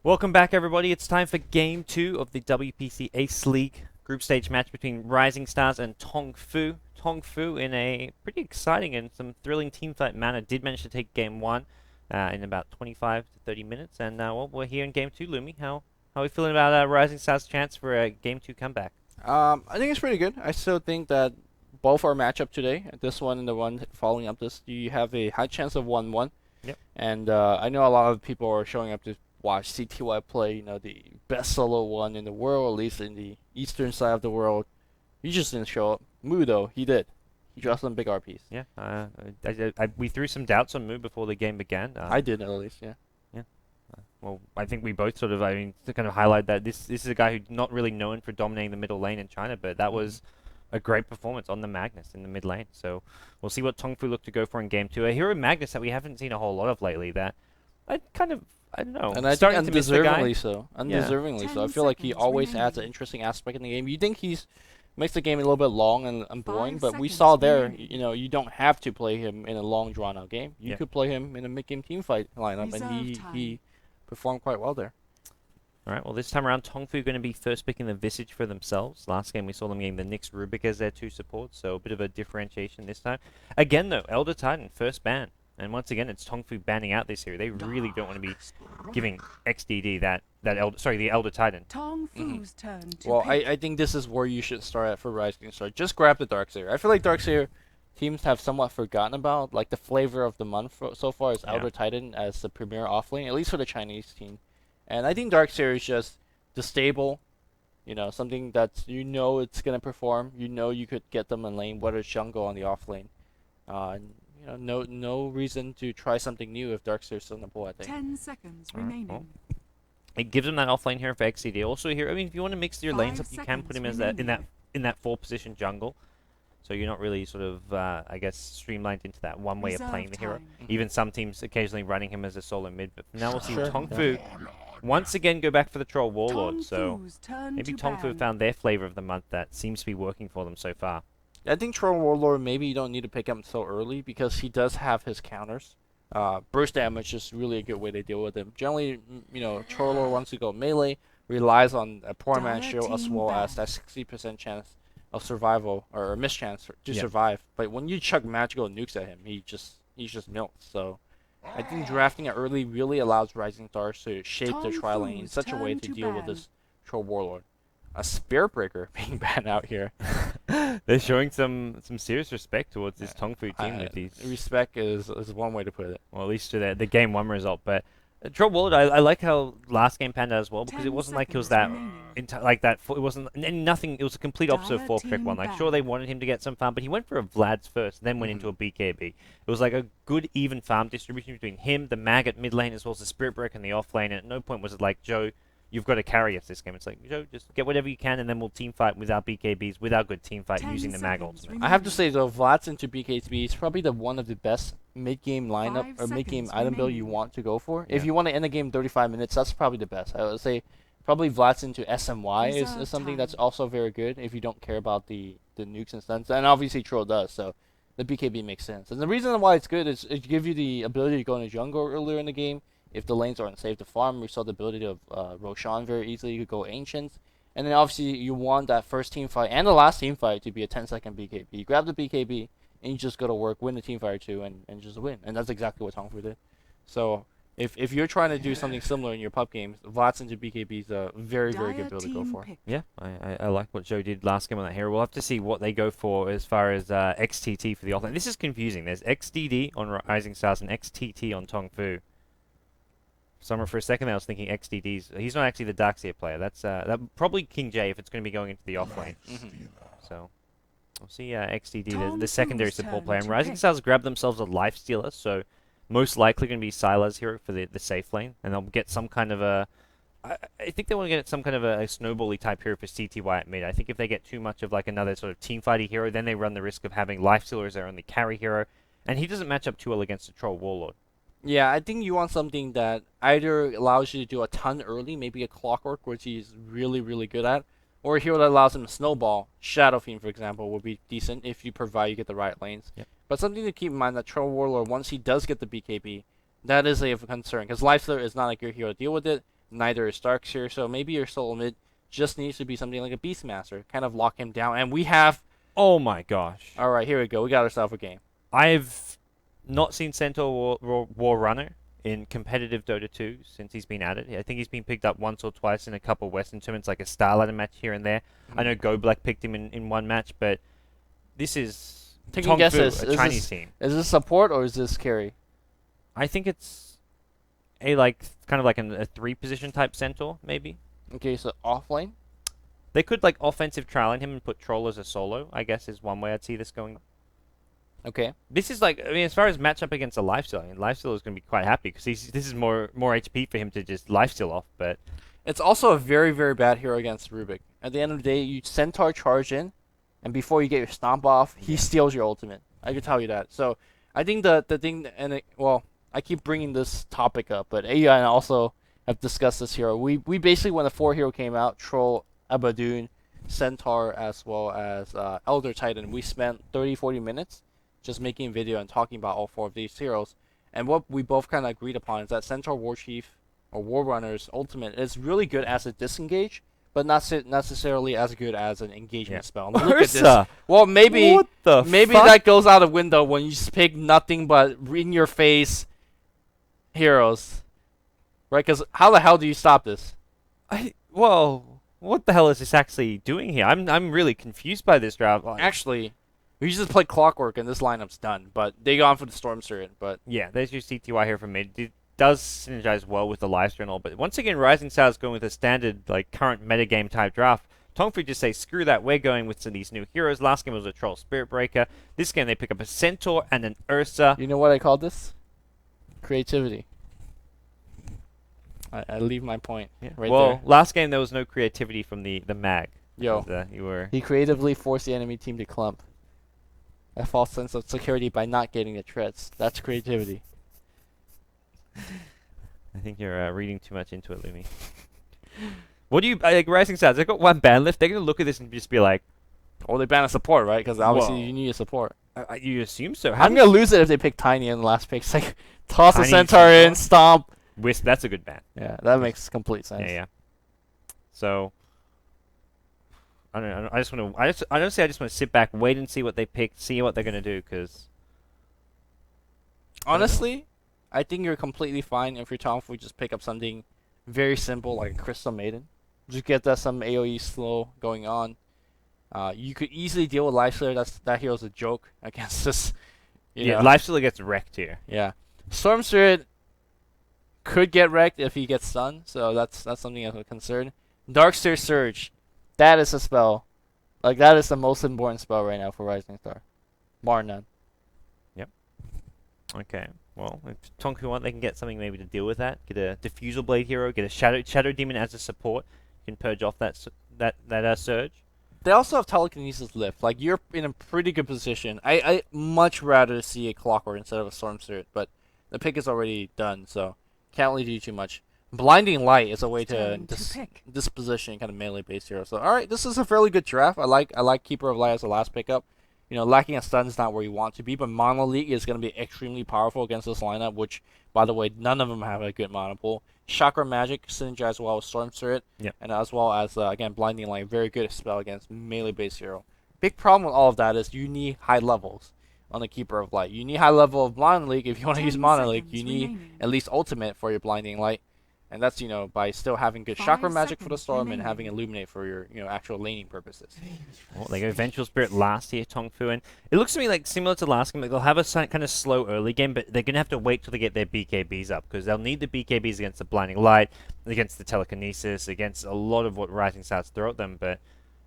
Welcome back, everybody. It's time for Game 2 of the WPC Ace League group stage match between Rising Stars and Tongfu. Tongfu, in a pretty exciting and some thrilling teamfight manner, did manage to take Game 1 in about 25 to 30 minutes. And well, we're here in Game 2, Lumi. How are we feeling about Rising Stars' chance for a Game 2 comeback? I think it's pretty good. I still think that both our matchup today, this one and the one following up this, you have a high chance of 1-1. Yep. And I know a lot of people are showing up to watch CTY play, you know, the best solo one in the world, at least in the eastern side of the world. He just didn't show up. Mu, though, he did. He dropped some big RPs. Yeah, we threw some doubts on Mu before the game began. I did, at least, yeah. Well, I think we both sort of, to kind of highlight that this is a guy who's not really known for dominating the middle lane in China, but that was a great performance on the Magnus in the mid lane. So we'll see what Tongfu look to go for in Game 2. A hero Magnus that we haven't seen a whole lot of lately that I don't know. And I think undeservingly so. Undeservingly so. I feel like he always adds an interesting aspect in the game. You think makes the game a little bit long and boring, but we saw there, you know, you don't have to play him in a long drawn-out game. You could play him in a mid-game team fight lineup, and he performed quite well there. All right, well, this time around, Tongfu going to be first picking the Visage for themselves. Last game, we saw them getting the Nyx Rubik as their two supports, so a bit of a differentiation this time. Again, though, Elder Titan, first ban. And once again, it's Tongfu banning out this hero. They really don't want to be giving XDD the Elder Titan. Tongfu's turn to Well, pick. I think this is where you should start at for Rising Star. Just grab the Darkseer. I feel like Darkseer teams have somewhat forgotten about. Like, the flavor of the month so far is Elder Titan as the premier offlane, at least for the Chinese team. And I think Darkseer is just the stable, you know, something that you know it's going to perform. You know you could get them in lane, whether it's jungle on the offlane. And, you know, no reason to try something new if Darkseer's still in the pool, I think. 10 seconds remaining. Well, it gives him that offlane hero for XCD. Also here, I mean, if you want to mix your lanes up, you can put him as in that 4-position jungle. So you're not really sort of, I guess, streamlined into that one way of playing the hero. Even some teams occasionally running him as a solo mid. But now we'll see Tongfu once again go back for the Troll Warlord. So maybe Tongfu found their flavor of the month that seems to be working for them so far. I think Troll Warlord, maybe you don't need to pick him so early because he does have his counters. Burst damage is really a good way to deal with him. Generally, you know, Troll Warlord wants to go melee, relies on a poor man shield as well as that 60% chance of survival or mischance to survive. But when you chuck magical nukes at him, he's just milked. So I think drafting it early really allows Rising Stars to shape their tri lane in such a way to deal with this Troll Warlord. A Spirit Breaker being banned out here. They're showing some serious respect towards this Tongfu team with these. Respect is one way to put it. Well, at least to the Game 1 result. But Troll Warlord, I like how last game panned out as well, because it wasn't like it was that, it wasn't nothing. It was a complete opposite of 4-pick 1. Like, sure, they wanted him to get some farm, but he went for a Vlad's first, then went into a BKB. It was like a good, even farm distribution between him, the Mag at mid lane, as well as the Spirit Breaker in the off lane. And at no point was it like, Joe, you've got to carry us this game. It's like, Joe, just get whatever you can, and then we'll team fight with our BKBs, with our good team fight using the Mag ultimate. I have to say, though, Vlad's into BKB is probably one of the best mid-game lineup or mid-game item build you want to go for. If you want to end the game 35 minutes, that's probably the best. I would say probably Vlad's into SMY is something that's also very good if you don't care about the nukes and stuns. And obviously Troll does, so the BKB makes sense. And the reason why it's good is it gives you the ability to go into jungle earlier in the game. If the lanes aren't safe to farm, we saw the ability of Roshan very easily. You could go Ancients. And then obviously you want that first team fight and the last team fight to be a 10-second BKB. You grab the BKB and you just go to work, win the team fight too, and just win. And that's exactly what Tongfu did. So if you're trying to do something similar in your pub games, Vlad's into BKB is a very, very good build to go for. Yeah, I like what Joe did last game on that hero. We'll have to see what they go for as far as XTT for the offlane. This is confusing. There's XDD on Rising Stars and XTT on Tongfu. For a second, I was thinking XDD's. He's not actually the Darkseer player. That's probably King J if it's going to be going into the offlane. So we'll see XDD, the secondary support player. And Rising Stars grabbed themselves a life stealer, so most likely going to be Sylar's hero for the safe lane, and they'll get some kind of a. I think they want to get some kind of a snowbally type hero for CTY at mid. I think if they get too much of like another sort of teamfighty hero, then they run the risk of having life stealers there on the carry hero, and he doesn't match up too well against a Troll Warlord. Yeah, I think you want something that either allows you to do a ton early, maybe a Clockwork, which he's really, really good at, or a hero that allows him to snowball. Shadow Fiend, for example, would be decent if you get the right lanes. Yep. But something to keep in mind that Troll Warlord, once he does get the BKB, that is a concern, because Lifestealer is not a good hero to deal with it. Neither is Darkseer, so maybe your solo mid just needs to be something like a Beastmaster. Kind of lock him down. And we have... Oh my gosh. Alright, here we go. We got ourselves a game. I've not seen Centaur War Runner in competitive Dota 2 since he's been added. I think he's been picked up once or twice in a couple of Western tournaments, like a Starlighter match here and there. I know Goblack picked him in one match, but this is Taking guesses. a Chinese team. Is this support or is this carry? I think it's a kind of like a 3-position type Centaur, maybe. Okay, so offlane? They could like offensive trial in him and put Troll as a solo, I guess is one way I'd see this going. Okay. This is like, I mean, as far as matchup against a lifesteal, I mean, lifesteal is going to be quite happy because this is more HP for him to just lifesteal off. But it's also a very, very bad hero against Rubik. At the end of the day, you Centaur charge in, and before you get your stomp off, he steals your ultimate. I can tell you that. So I think the thing, well, I keep bringing this topic up, but AI and I also have discussed this hero. We basically, when the 4 hero came out, Troll, Abaddon, Centaur, as well as Elder Titan, we spent 30-40 minutes just making a video and talking about all 4 of these heroes. And what we both kind of agreed upon is that Centaur War Chief or War Runner's ultimate is really good as a disengage, but not necessarily as good as an engagement spell. Look at this. Well, maybe that goes out the window when you just pick nothing but in your face heroes, right? Because how the hell do you stop this? Well, what the hell is this actually doing here? I'm really confused by this draft. Actually, we just play Clockwork and this lineup's done, but they gone for the Storm Spirit. But yeah, there's your CTY here from mid. It does synergize well with the Livestream and all, but once again, Rising Star is going with a standard like current metagame type draft. Tongfu just say screw that, we're going with some of these new heroes. Last game was a Troll Spirit Breaker. This game they pick up a Centaur and an Ursa. You know what I called this? Creativity. I leave my point right there. Last game there was no creativity from the mag. Yo, he creatively forced the enemy team to clump. A false sense of security by not getting the treads. That's creativity. I think you're reading too much into it, Lumi. What do you like? Rising Stars, they've got one ban left. They're gonna look at this and just be like, "Oh, they ban a support, right? Because obviously you need a support." You assume so. I'm gonna lose it if they pick Tiny in the last pick. It's like toss a Centaur in, stomp. Wisp, that's a good ban. Yeah, that makes complete sense. Yeah. So I don't know. I just want to sit back, wait and see what they pick, see what they're gonna do. Because honestly, I think you're completely fine if you're Tongfu. Just pick up something very simple like a Crystal Maiden. Just get that some AOE slow going on. You could easily deal with Lifestealer. That hero's a joke against this. Lifestealer gets wrecked here. Yeah, Storm Spirit could get wrecked if he gets stunned, so that's something of a concern. Darkseer Surge, that is a spell. Like that is the most important spell right now for Rising Star, bar none. Yep. Okay. Well, if Tongfu want, they can get something maybe to deal with that. Get a Diffusal Blade hero. Get a Shadow Demon as a support. You can purge off that surge. They also have Telekinesis Lift. Like you're in a pretty good position. I much rather see a Clockwork instead of a Storm Spirit, but the pick is already done, so can't really do too much. Blinding Light is a way to disposition kind of melee based hero. So all right, this is a fairly good draft. I like Keeper of Light as the last pickup. Lacking a stun is not where you want to be, but Mono League is going to be extremely powerful against this lineup, which, by the way, none of them have a good mono pool. Chakra Magic synergize as well with Storm Spirit, and as well as, again, Blinding Light, very good spell against melee-based hero. Big problem with all of that is you need high levels on the Keeper of Light. You need high level of Blind League. If you want to use Mono League, you need at least Ultimate for your Blinding Light. And that's, by still having good Chakra Magic for the Storm and having Illuminate for your, actual laning purposes. Well, they go Vengeful Spirit last here, Tongfu, and it looks to me like similar to last game. Like they'll have a kind of slow early game, but they're going to have to wait till they get their BKBs up, because they'll need the BKBs against the Blinding Light, against the Telekinesis, against a lot of what Rising Stars throw at them. But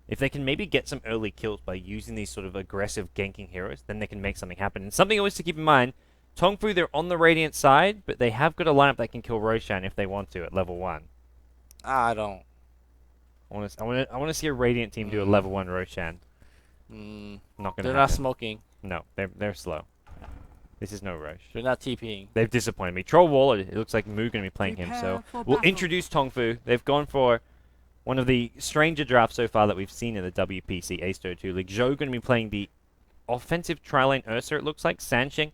if they can maybe get some early kills by using these sort of aggressive ganking heroes, then they can make something happen. And something always to keep in mind, Tongfu, they're on the Radiant side, but they have got a lineup that can kill Roshan if they want to at level 1. I don't. I want to see a Radiant team do a level 1 Roshan. Not gonna They're happen. not smoking. No, they're slow. This is no Rosh. They're not TPing. They've disappointed me. Troll Waller, it looks like Moo going to be playing him, so we'll introduce Tongfu. They've gone for one of the stranger drafts so far that we've seen in the WPC Ace 2 League. Zhou going to be playing the offensive tri-lane Ursa, it looks like. Sansheng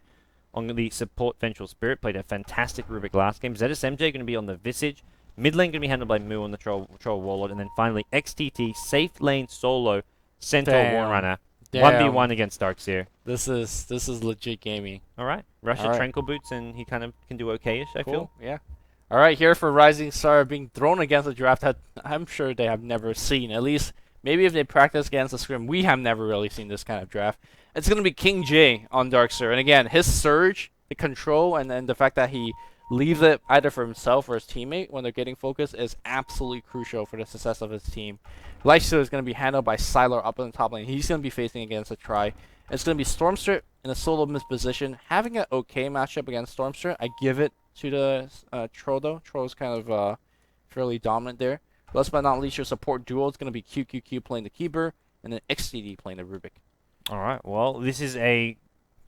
on the support Vengeful Spirit, played a fantastic Rubik last game. ZSMJ going to be on the Visage, Mid lane going to be handled by Moo on the Troll Warlord. And then finally, XTT, safe lane solo, Centaur Warrunner. 1v1 against Darkseer. This is legit gaming. Alright. Russia Tranquil Boots, and he kind of can do okay-ish, I feel. Yeah. Alright, here for Rising Star being thrown against a draft that I'm sure they have never seen. At least, maybe if they practice against the scrim, we have never really seen this kind of draft. It's going to be King J on Darkseer. And again, his surge, the control, and then the fact that he leaves it either for himself or his teammate when they're getting focused is absolutely crucial for the success of his team. Lifesteal is going to be handled by Sylar up in the top lane. He's going to be facing against a Try. It's going to be Stormstripe in a solo misposition. Having an okay matchup against Stormstripe, I give it to the Troll though. Troll's kind of fairly dominant there. Last but not least, your support duo is going to be QQQ playing the Keeper, and then XTD playing the Rubik. Alright, well, this is a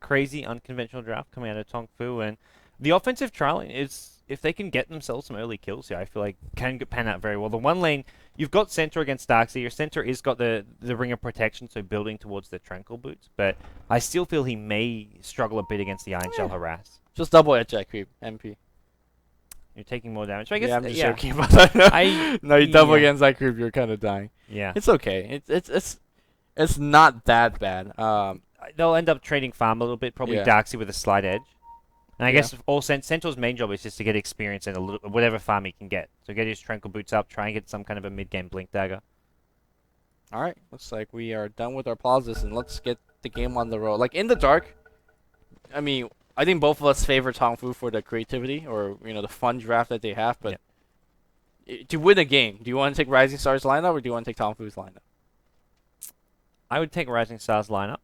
crazy, unconventional draft coming out of Tongfu, and the offensive trialing is, if they can get themselves some early kills here, I feel like can pan out very well. The one lane, you've got Centaur against Darkseer. Your Centaur is got the Ring of Protection, so building towards the Tranquil Boots, but I still feel he may struggle a bit against the Iron Shell Harass. Just double edge that creep, MP. You're taking more damage. So I guess, I'm just joking about that. No, you double against that creep, you're kind of dying. Yeah. It's okay. It's not that bad. They'll end up trading farm a little bit, probably Darkseer with a slight edge. And I guess all Centaur's main job is just to get experience and a little whatever farm he can get. So get his Tranquil Boots up, try and get some kind of a mid-game Blink Dagger. Alright, looks like we are done with our pauses, and let's get the game on the road. Like, in the dark, I mean, I think both of us favor Tongfu for the creativity or, you know, the fun draft that they have, but to win a game, do you want to take Rising Stars lineup or do you want to take Tongfu's lineup? I would take Rising Stars lineup.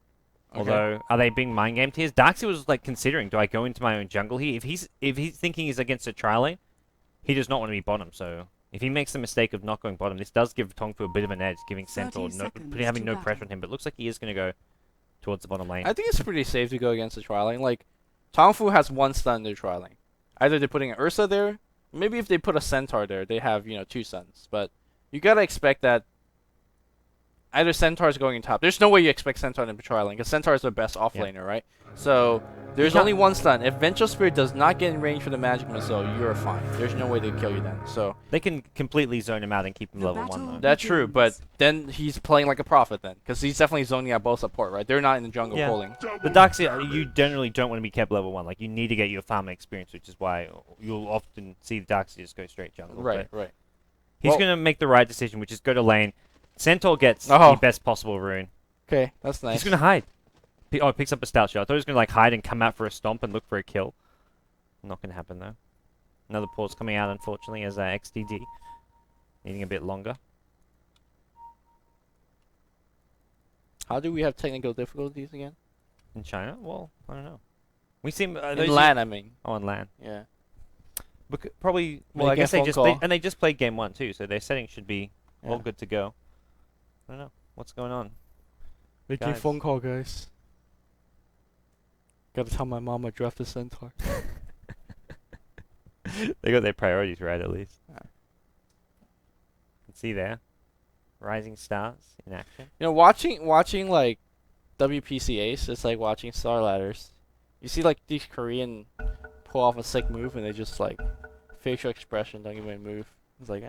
Okay. Although, are they being mind gamed here? Darkseer was like considering, do I go into my own jungle here? If he's thinking he's against a tri lane, he does not want to be bottom. So if he makes the mistake of not going bottom, this does give Tongfu a bit of an edge, giving Centaur having no pressure on him. But it looks like he is going to go towards the bottom lane. I think it's pretty safe to go against the tri lane. Like, Tongfu has one stun in their tri lane. Either they're putting an Ursa there, maybe if they put a Centaur there, they have, you know, 2 stuns. But you gotta expect that either Centaur is going in top. There's no way you expect Centaur in the tri lane, because Centaur is the best offlaner, right? So there's only one stun. If Vengeful Spirit does not get in range for the magic missile, you're fine. There's no way to kill you then. So they can completely zone him out and keep him level 1 though. That's true, but then he's playing like a prophet then, because he's definitely zoning out both support, right? They're not in the jungle pulling. The Darkseer, you generally don't want to be kept level 1. Like, you need to get your farming experience, which is why you'll often see the Darkseer just go straight jungle. Right, right. He's going to make the right decision, which is go to lane. Centaur gets the best possible rune. Okay, that's nice. He's going to hide. Oh, he picks up a stout shot. I thought he was going to like hide and come out for a stomp and look for a kill. Not going to happen though. Another pause coming out, unfortunately, as XDD. Needing a bit longer. How do we have technical difficulties again? In China? Well, I don't know. We seem... in LAN, I mean. Oh, in LAN. Yeah. Probably... Well, I guess they just played game 1 too, so their settings should be all good to go. I don't know. What's going on? Making phone call, guys. Gotta tell my mom I draft a Centaur. They got their priorities right, at least. You can see there. Rising Stars in action. You know, watching like WPC Ace, it's like watching Star Ladders. You see like these Korean pull off a sick move and they just like facial expression, don't even move. It's like,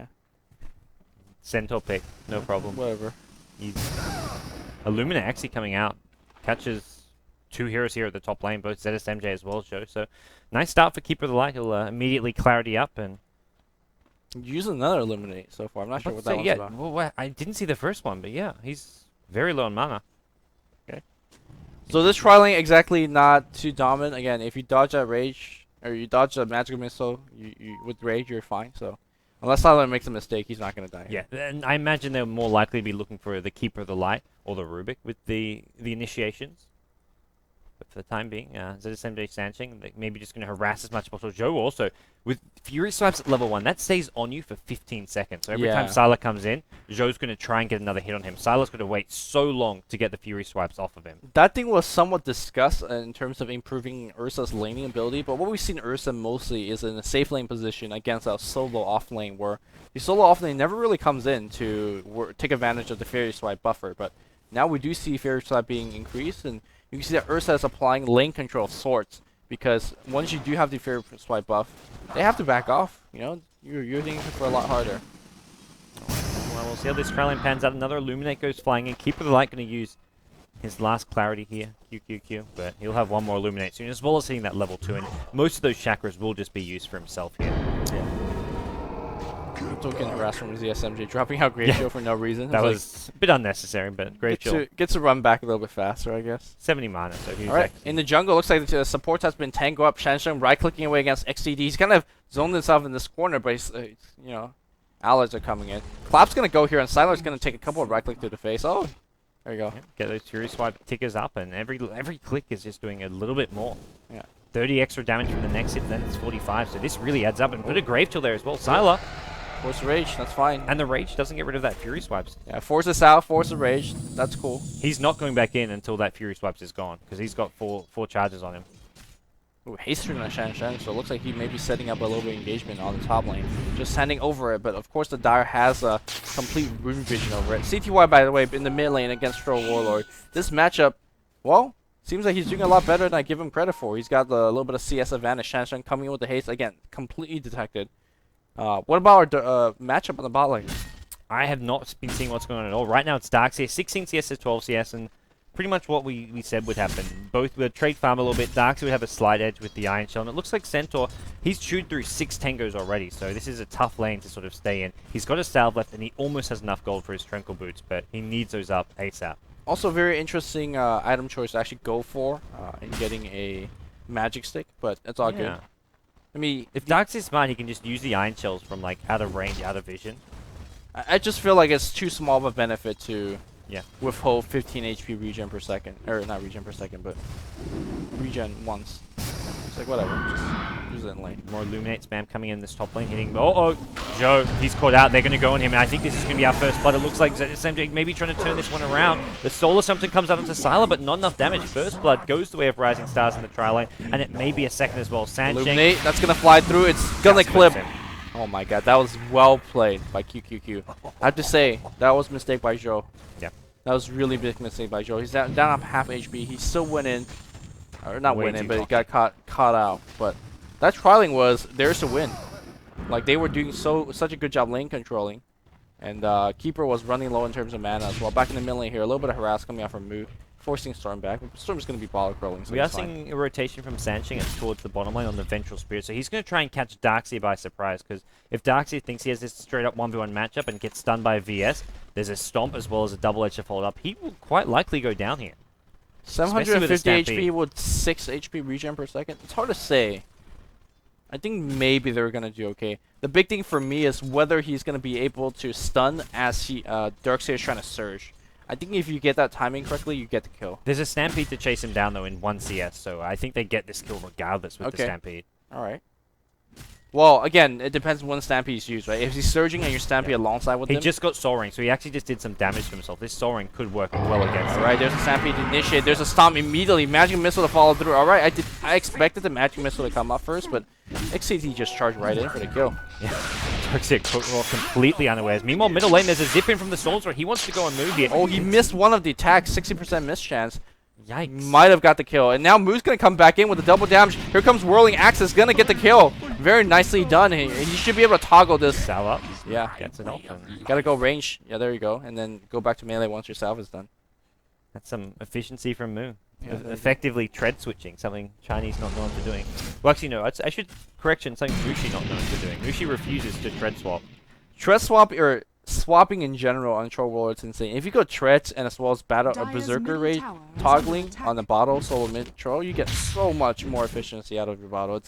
Centaur pick, no problem. Whatever. Illumina actually coming out. Catches 2 heroes here at the top lane, both ZSMJ as well as Joe. So nice start for Keeper of the Light. He'll immediately clarity up and use another Illuminate so far. I'm not sure what that one's about. Well, I didn't see the first one, but yeah, he's very low on mana. Okay. So this tri lane exactly not too dominant. Again, if you dodge that rage or you dodge a magical missile, you with rage you're fine. So unless Sylar makes a mistake, he's not gonna die. Yeah, and I imagine they're more likely to be looking for the Keeper of the Light or the Rubik with the initiations. But for the time being, ZSMJ Sanching, maybe just going to harass as much as possible. Joe also, with Fury Swipes at level 1, that stays on you for 15 seconds. So every time Sylar comes in, Joe's going to try and get another hit on him. Sylar's going to wait so long to get the Fury Swipes off of him. That thing was somewhat discussed in terms of improving Ursa's laning ability, but what we've seen Ursa mostly is in a safe lane position against a solo off lane, where the solo off lane never really comes in to take advantage of the Fury Swipe buffer. But now we do see Fury Swipe being increased, and you can see that Ursa is applying lane control of sorts because once you do have the Fury Swipe buff, they have to back off. You know, you're thinking for a lot harder. Well, we'll see how this trial line pans out. Another Illuminate goes flying in. Keeper of the Light going to use his last clarity here, QQQ, but he'll have one more Illuminate soon, as well as hitting that level 2, and most of those chakras will just be used for himself here. Yeah. Token harass from the SMG, dropping out Great Shield for no reason. That was a bit unnecessary, but Great Shield. Gets to run back a little bit faster, I guess. 70 mana, so huge. Alright, in the jungle, looks like the support has been tango up. Shansheng right-clicking away against XTD. He's kind of zoned himself in this corner, but he's, you know, allies are coming in. Clap's going to go here, and Siler's going to take a couple of right-click to the face. Oh, there you go. Yep, get those Fury Swipe tickers up, and every click is just doing a little bit more. Yeah. 30 extra damage from the next hit, then it's 45, so this really adds up. And put a Grave Chill there as well. Sylar. Force Rage, that's fine. And the Rage doesn't get rid of that Fury Swipes. Yeah, force this out, force the Rage. That's cool. He's not going back in until that Fury Swipes is gone, because he's got four charges on him. Ooh, haste on Shansheng, so it looks like he may be setting up a little bit of engagement on the top lane. Just handing over it, but of course the Dire has a complete rune vision over it. CTY, by the way, in the mid lane against Troll Warlord. This matchup, well, seems like he's doing a lot better than I give him credit for. He's got a little bit of CS advantage. Shansheng coming in with the haste, again, completely detected. What about our matchup on the bot lane? I have not been seeing what's going on at all. Right now it's Darkseer, 16 CS to 12 CS, and pretty much what we said would happen. Both would trade farm a little bit. Darkseer would have a slight edge with the Iron Shell, and it looks like Centaur, he's chewed through 6 Tangos already, so this is a tough lane to sort of stay in. He's got a salve left, and he almost has enough gold for his Tranquil Boots, but he needs those up ASAP. Also, very interesting item choice to actually go for in getting a magic stick, but it's all good. I mean, if Darkseer's smart, he can just use the Iron Shells from like out of range, out of vision. I just feel like it's too small of a benefit to withhold 15 HP regen per second, or not regen per second, but regen once. It's like whatever, just use it in lane. More Illuminate spam coming in this top lane, hitting. Oh, Joe, he's caught out. They're going to go on him, and I think this is going to be our first blood. It looks like SMJ maybe trying to turn this one around. The Solar Something comes out onto Sylar, but not enough damage. First blood goes the way of Rising Stars in the tri lane, and it may be a second as well. Illuminate, that's going to fly through. It's going to clip. Oh my god, that was well played by QQQ. I have to say, that was a mistake by Joe. Yeah. That was really big mistake by Joe. He's down up half HP. He still went in. Or not winning, but he got caught out. But that trialing was theirs to win. Like they were doing such a good job lane controlling, and Keeper was running low in terms of mana as well. Back in the mid lane here, a little bit of harass coming out from Moo, forcing Storm back. Storm's going to be baller crawling. So we are seeing a rotation from Sancheng towards the bottom lane on the Ventral Spirit, so he's going to try and catch Darkseer by surprise. Because if Darkseer thinks he has this straight up 1v1 matchup and gets stunned by VS, there's a stomp as well as a double edge to fold up. He will quite likely go down here. 750 HP with 6 HP regen per second. It's hard to say. I think maybe they're going to do okay. The big thing for me is whether he's going to be able to stun as Darkseer is trying to surge. I think if you get that timing correctly, you get the kill. There's a Stampede to chase him down, though, in 1 CS, so I think they get this kill regardless with the Stampede. Alright. Well, again, it depends when Stampede is used, right? If he's surging and you're Stampede alongside with him... He just got Soul Ring, so he actually just did some damage to himself. This Soul Ring could work well against him. Alright, there's a Stampede to initiate. There's a Stomp immediately. Magic Missile to follow through. Alright, I expected the Magic Missile to come up first, but XCT just charged right in for the kill. Yeah, Darkseer completely unawares. Meanwhile, middle lane, there's a zip in from the Soul Sword. He wants to go and move here. Oh, he missed one of the attacks. 60% miss chance. Yikes. Might have got the kill. And now Moo's going to come back in with a double damage. Here comes Whirling Axis. Going to get the kill. Very nicely done. He should be able to toggle this. Salve up. Yeah. Gets it off. Got to go range. Yeah, there you go. And then go back to melee once your salve is done. That's some efficiency from Moo. Yeah, effectively tread switching, something Chinese not known for doing. Well, actually, no. I should correction, something Mushi not known for doing. Mushi refuses to tread swap. Tread swap, or swapping in general on Troll Warlord, it's insane. If you go treads and as well as battle a Berserker rate toggling on the bottle solo mid troll, you get so much more efficiency out of your bottle.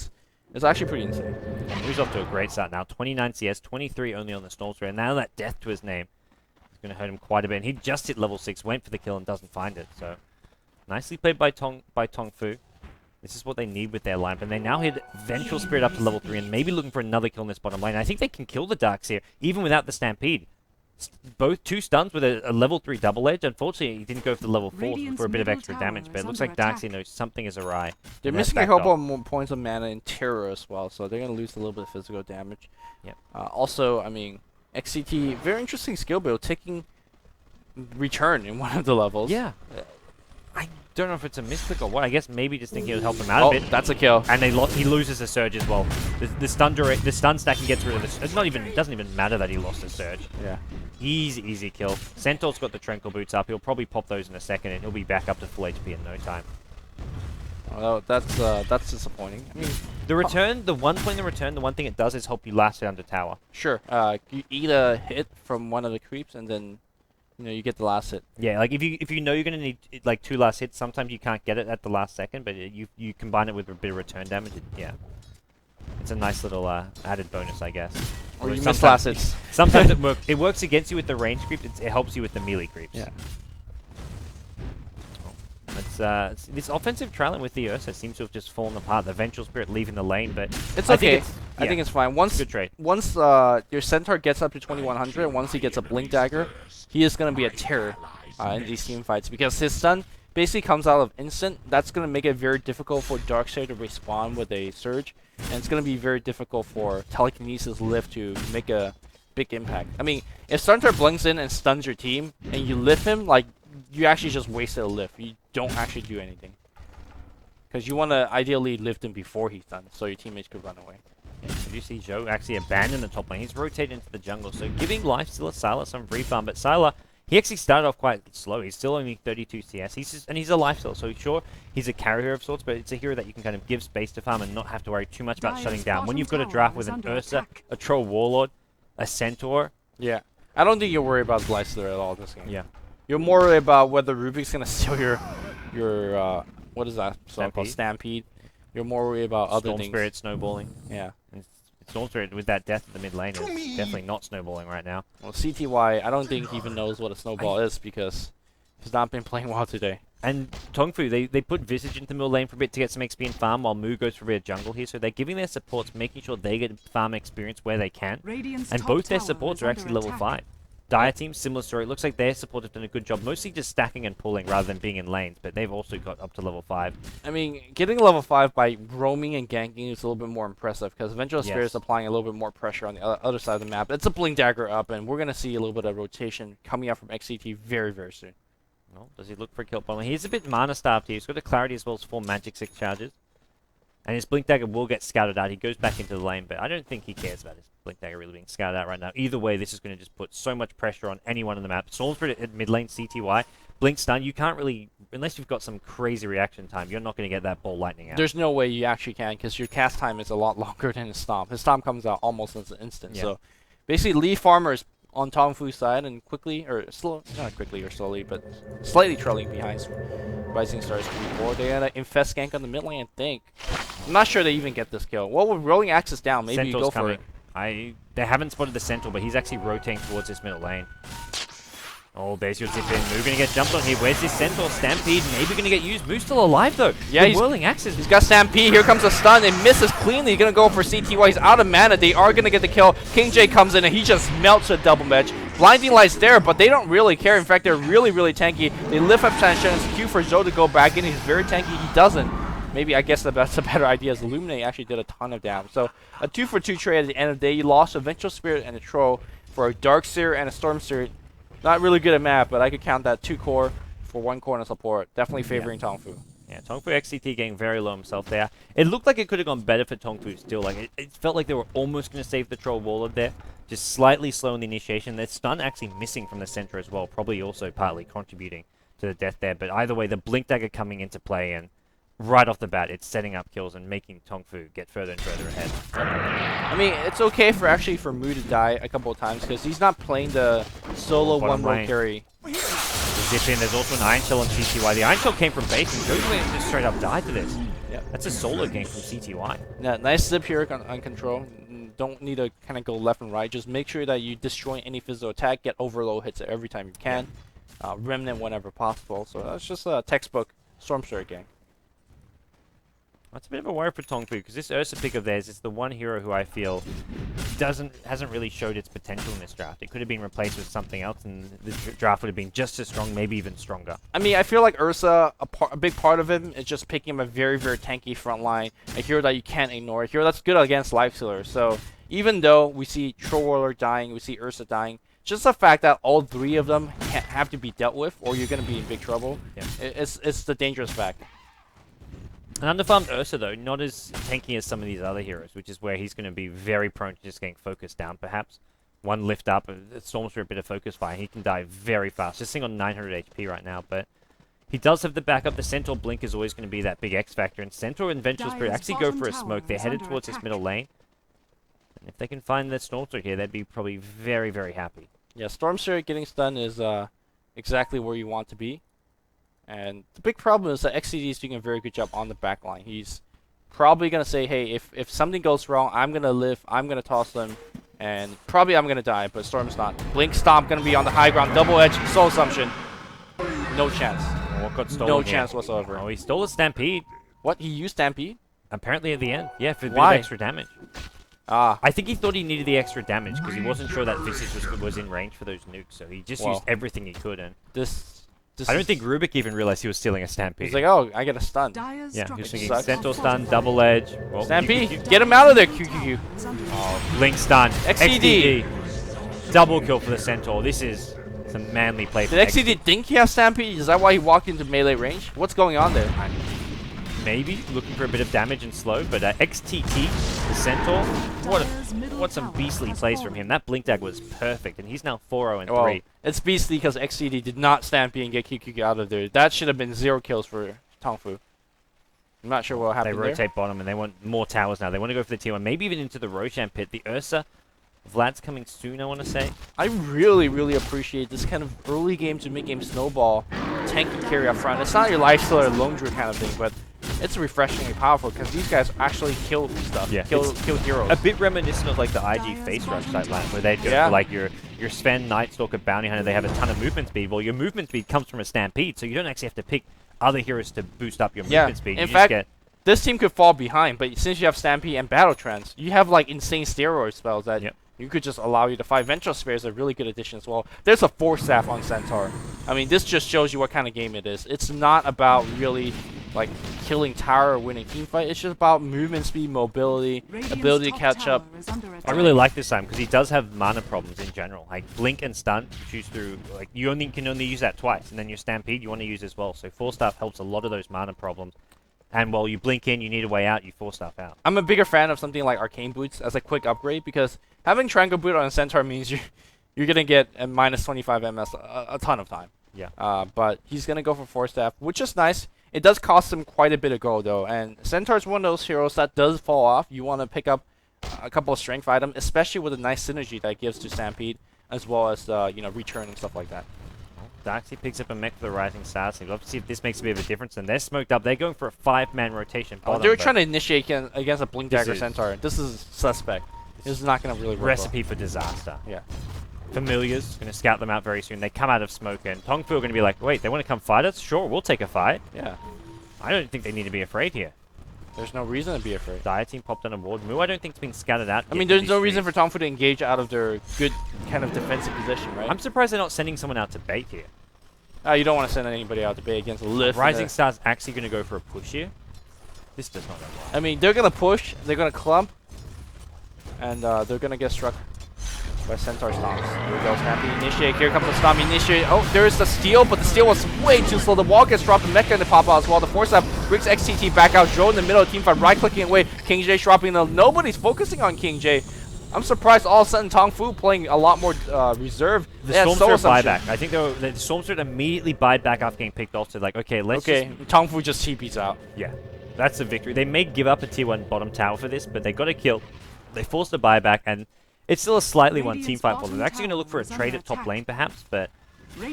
It's actually pretty insane. He's off to a great start now. 29 CS, 23 only on the Snow and now that death to his name is going to hurt him quite a bit. And he just hit level 6, went for the kill and doesn't find it. So nicely played by Tongfu. This is what they need with their lineup, and they now hit Ventral Spirit up to level 3 and maybe looking for another kill in this bottom lane. I think they can kill the Darkseer even without the Stampede. Both 2 stuns with a level 3 double edge. Unfortunately, he didn't go for the level 4 for a bit of extra damage, but it looks like Darkseer knows something is awry. They're missing a couple more points of mana in Terror as well, so they're going to lose a little bit of physical damage. Yep. Also, I mean, XCT, very interesting skill build, taking Return in one of the levels. Yeah. don't know if it's a misclick or what. I guess maybe just thinking it would help him out a bit. That's a kill. And he loses a surge as well. The stun stacking gets rid of this. It doesn't even matter that he lost a surge. Yeah. Easy kill. Centaur's got the Tranquil Boots up. He'll probably pop those in a second, and he'll be back up to full HP in no time. Well, that's disappointing. I mean, the one thing it does is help you last it under tower. Sure. You eat a hit from one of the creeps, and then you get the last hit. Yeah, like if you know you're gonna need like 2 last hits, sometimes you can't get it at the last second, but you combine it with a bit of return damage. Yeah, it's a nice little added bonus, I guess. Or you miss last hits. Sometimes it works against you with the range creep. It helps you with the melee creeps. Yeah. This offensive trailing with the Ursa seems to have just fallen apart. The Vengeful Spirit leaving the lane, but it's okay. I think it's fine. Good trade. Once your Centaur gets up to 2100, once he gets a Blink Dagger, he is going to be a terror in these team fights because his stun basically comes out of instant. That's going to make it very difficult for Darkseer to respawn with a surge, and it's going to be very difficult for Telekinesis Lift to make a big impact. I mean, if Centaur blinks in and stuns your team, and you lift him, like, you actually just wasted a lift. You don't actually do anything. Because you want to ideally lift him before he's done, so your teammates could run away. Yeah, so you see Joe actually abandon the top lane. He's rotated into the jungle, so giving life still a Sylar some brief farm, but Sylar, he actually started off quite slow. He's still only 32 CS. And he's a life steal, so sure, he's a carrier of sorts, but it's a hero that you can kind of give space to farm and not have to worry too much about shutting down. When you've got a draft with an Ursa, a Troll Warlord, a Centaur. Yeah. I don't think you're worried about the life stealer at all this game. Yeah. You're more worried about whether Rubik's going to steal your what is that song called? Stampede. You're more worried about other things. Storm Spirit snowballing. Yeah. And Storm Spirit with that death at the mid lane is definitely not snowballing right now. Well, CTY, I don't think he even knows what a snowball is because he's not been playing well today. And Tongfu, they put Visage into the middle lane for a bit to get some XP and farm while Mu goes for a bit of jungle here. So they're giving their supports, making sure they get farm experience where they can. And both their supports are actually level 5. Dire Team, similar story. It looks like their support have done a good job, mostly just stacking and pulling rather than being in lanes, but they've also got up to level 5. I mean, getting level 5 by roaming and ganking is a little bit more impressive because Vengeful Spirit is applying a little bit more pressure on the other side of the map. It's a Blink Dagger up, and we're going to see a little bit of rotation coming out from XCT very, very soon. Well, does he look for a kill bottom? He's a bit mana starved here. He's got a clarity as well as 4 magic 6 charges. And his Blink Dagger will get scouted out. He goes back into the lane, but I don't think he cares about his Blink Dagger really being scouted out right now. Either way, this is going to just put so much pressure on anyone on the map. Stormspirit at mid lane, CTY. Blink Stun, you can't really, unless you've got some crazy reaction time, you're not going to get that ball lightning out. There's no way you actually can because your cast time is a lot longer than his Stomp. His Stomp comes out almost as an instant. Yeah. So basically, Lee Farmer is on Tongfu's side and quickly, or slow, not quickly or slowly, but slightly trailing behind Rising Stars 3-4. They had an infest gank on the mid lane, I think. I'm not sure they even get this kill. Well, with rolling axes down, maybe Centaur's you go coming. for it. They haven't spotted the Centaur, but he's actually rotating towards this middle lane. Oh, there's your zip in. Mu gonna get jumped on here. Where's this Centaur? Stampede maybe gonna get used. Mu's still alive though. Yeah, he's whirling axes. He's got Stampede. Here comes a stun. It misses cleanly. He's gonna go for CTY. He's out of mana. They are gonna get the kill. King J comes in and he just melts a double match. Blinding Light's there, but they don't really care. In fact, they're really, really tanky. They lift up tension. It's Q for Zoe to go back in. He's very tanky. He doesn't. Maybe I guess that's a better idea as Illuminate actually did a ton of damage. So a 2-for-2 trade at the end of the day. You lost a Vengeful Spirit and a Troll for a Darkseer and a Stormseer. Not really good at map, but I could count that 2 core for 1 core and a support. Definitely favoring Tongfu. Yeah, Tongfu XCT getting very low himself there. It looked like it could have gone better for Tongfu still. Like it felt like they were almost going to save the Troll Warlord there. Just slightly slow in the initiation. Their stun actually missing from the center as well. Probably also partly contributing to the death there. But either way, the Blink Dagger coming into play and right off the bat, it's setting up kills and making Tongfu get further and further ahead. I mean, it's okay for Mu to die a couple of times because he's not playing the solo one-row carry. Zip in. There's also an Iron Shell on CTY. The Iron Shell came from base and Joe's just straight up died to this. Yep. That's a solo game from CTY. Yeah, nice zip here on control. Don't need to kind of go left and right. Just make sure that you destroy any physical attack. Get overload hits every time you can. Remnant whenever possible. So that's just a textbook Stormseer game. That's a bit of a worry for Tongfu because this Ursa pick of theirs is the one hero who I feel hasn't really showed its potential in this draft. It could have been replaced with something else, and the draft would have been just as strong, maybe even stronger. I mean, I feel like Ursa, a big part of him is just picking him a very, very tanky front line, a hero that you can't ignore, a hero that's good against life stealers. So even though we see Troll Warlord dying, we see Ursa dying, just the fact that all 3 of them have to be dealt with, or you're gonna be in big trouble. Yeah. It's the dangerous fact. An underfarmed Ursa, though, not as tanky as some of these other heroes, which is where he's going to be very prone to just getting focused down, perhaps. One lift up, Storms for a bit of focus fire, he can die very fast. Just sitting on 900 HP right now, but he does have the backup. The Centaur Blink is always going to be that big X factor, and Centaur and Venture Spirit actually go for a smoke. They're headed towards this middle lane. And if they can find the Storm Spirit here, they'd be probably very, very happy. Yeah, Storm Spirit getting stunned is exactly where you want to be. And the big problem is that XCD is doing a very good job on the back line. He's probably going to say, hey, if something goes wrong, I'm going to live, I'm going to toss them, and probably I'm going to die, but Storm's not. Blink Stomp going to be on the high ground, double edge, Soul Assumption. No chance. What got stolen No here? chance whatsoever. Oh, he stole a Stampede. What? He used Stampede? Apparently at the end. Yeah, for a bit of Why? extra damage. Ah. I think he thought he needed the extra damage because he wasn't sure that Visage was in range for those nukes, so he just used everything he could. And This I don't think Rubik even realized he was stealing a Stampede. He's like, oh, I get a stun. Dire's Yeah, he was thinking Sucks. Centaur stun, double edge. Well, Stampede, get him out of there, QQQ. Oh, Blink stun. XCD. Double kill for the Centaur. This is some manly play. Did XCD think he has Stampede? Is that why he walked into melee range? What's going on there? Maybe looking for a bit of damage and slow, but XTT, the Centaur, what some beastly plays from him. That Blink Dag was perfect, and he's now 4-0 and 3. Well, it's beastly because XCD did not Stampede and get QQQ out of there. That should have been 0 kills for Tongfu. I'm not sure what happened They rotate bottom, and they want more towers now. They want to go for the T1, maybe even into the Roshan pit. The Ursa, Vlad's coming soon, I want to say. I really, really appreciate this kind of early game to mid-game snowball, tanky carry up front. It's not your Lifestealer Lone Druid kind of thing, but it's refreshingly powerful because these guys actually kill stuff, kill heroes. A bit reminiscent of like the IG face rush type line, where they go for like your Sven, Night Stalker, Bounty Hunter. They have a ton of movement speed. Well, your movement speed comes from a Stampede, so you don't actually have to pick other heroes to boost up your movement speed. In fact, this team could fall behind, but since you have Stampede and Battle Trance, you have like insane steroid spells that you could just allow you to fight. Ventral Sphere is a really good addition as well. There's a Force Staff on Centaur. I mean, this just shows you what kind of game it is. It's not about really like killing tower or winning team fight. It's just about movement speed, mobility, ability to catch up. I really like this time because he does have mana problems in general. Like Blink and Stun, choose through. Like you can only use that twice, and then your Stampede you want to use as well. So Force Staff helps a lot of those mana problems. And while you blink in, you need a way out, you Force Staff out. I'm a bigger fan of something like Arcane Boots as a quick upgrade because having Triangle Boot on a Centaur means you're gonna get a minus 25 MS a ton of time. Yeah. But he's gonna go for Force Staff, which is nice. It does cost him quite a bit of gold though, and Centaur's one of those heroes that does fall off. You want to pick up a couple of strength items, especially with a nice synergy that it gives to Stampede, as well as return and stuff like that. Darkseid picks up a mech for the Rising Stars. So we'll have to see if this makes a bit of a difference. And they're smoked up. They're going for a 5-man rotation. They were trying to initiate against a Blink Dagger Centaur. This is suspect. This is not going to really work. Recipe for disaster. Yeah. Familiars, going to scout them out very soon. They come out of smoke, and Tongfu are going to be like, wait, they want to come fight us? Sure, we'll take a fight. Yeah. I don't think they need to be afraid here. There's no reason to be afraid. Dire team popped on a ward. Mu, I don't think it's been scattered out. I mean, there's no reason for Tongfu to engage out of their good kind of defensive position, right? I'm surprised they're not sending someone out to bait here. You don't want to send anybody out to bait against a lift. Rising Star's actually going to go for a push here. This does not go well. I mean, they're going to push, they're going to clump, and they're going to get struck by Centaur Stomps. Here we go, Stampede initiate. Here comes the Stomp initiate. Oh, there's the steal, but the steal was way too slow. The wall gets dropped, the Mecha in the pop out as well. The Force Staff brings XTT back out. Joe in the middle of the team fight, right-clicking away. King J dropping the... Nobody's focusing on King J. I'm surprised all of a sudden Tongfu playing a lot more reserve. The Stormstone buyback. I think the Stormstone immediately buyed back after getting picked off. So like, okay, let's Tongfu just TP's out. Yeah, that's the victory. They may give up a tier 1 bottom tower for this, but they got a kill. They forced a buyback, and it's still a slightly one team fight for them. They're actually going to look for a trade at top lane, perhaps, but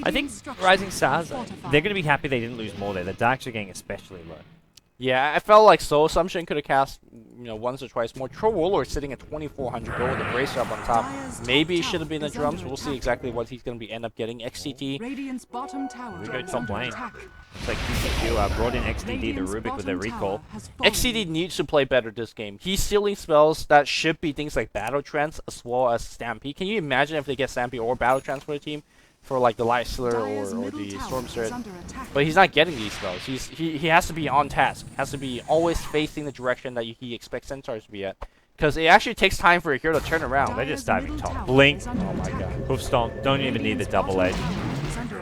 I think Rising Stars, they're going to be happy they didn't lose more there. The Darks are getting especially low. Yeah, I felt like Soul Assumption could have cast, once or twice more. Troll Warlord sitting at 2,400 gold with the Bracer up on top. Maybe it should have been the drums. We'll see exactly what he's going to end up getting. XTT. Radiant's bottom tower we go top lane. Looks like QQ brought in XDD, the Rubik with their recall. XTD needs to play better this game. He's stealing spells that should be things like Battle Trance as well as Stampede. Can you imagine if they get Stampede or Battle Trance for the team? For like the Lifestealer or the Storm Spirit, but he's not getting these spells. He has to be on task. Has to be always facing the direction that he expects Centaurs to be at. Because it actually takes time for a hero to turn around. They're just diving top. Blink. Oh my god. Hoof stomp. Don't even need the double edge.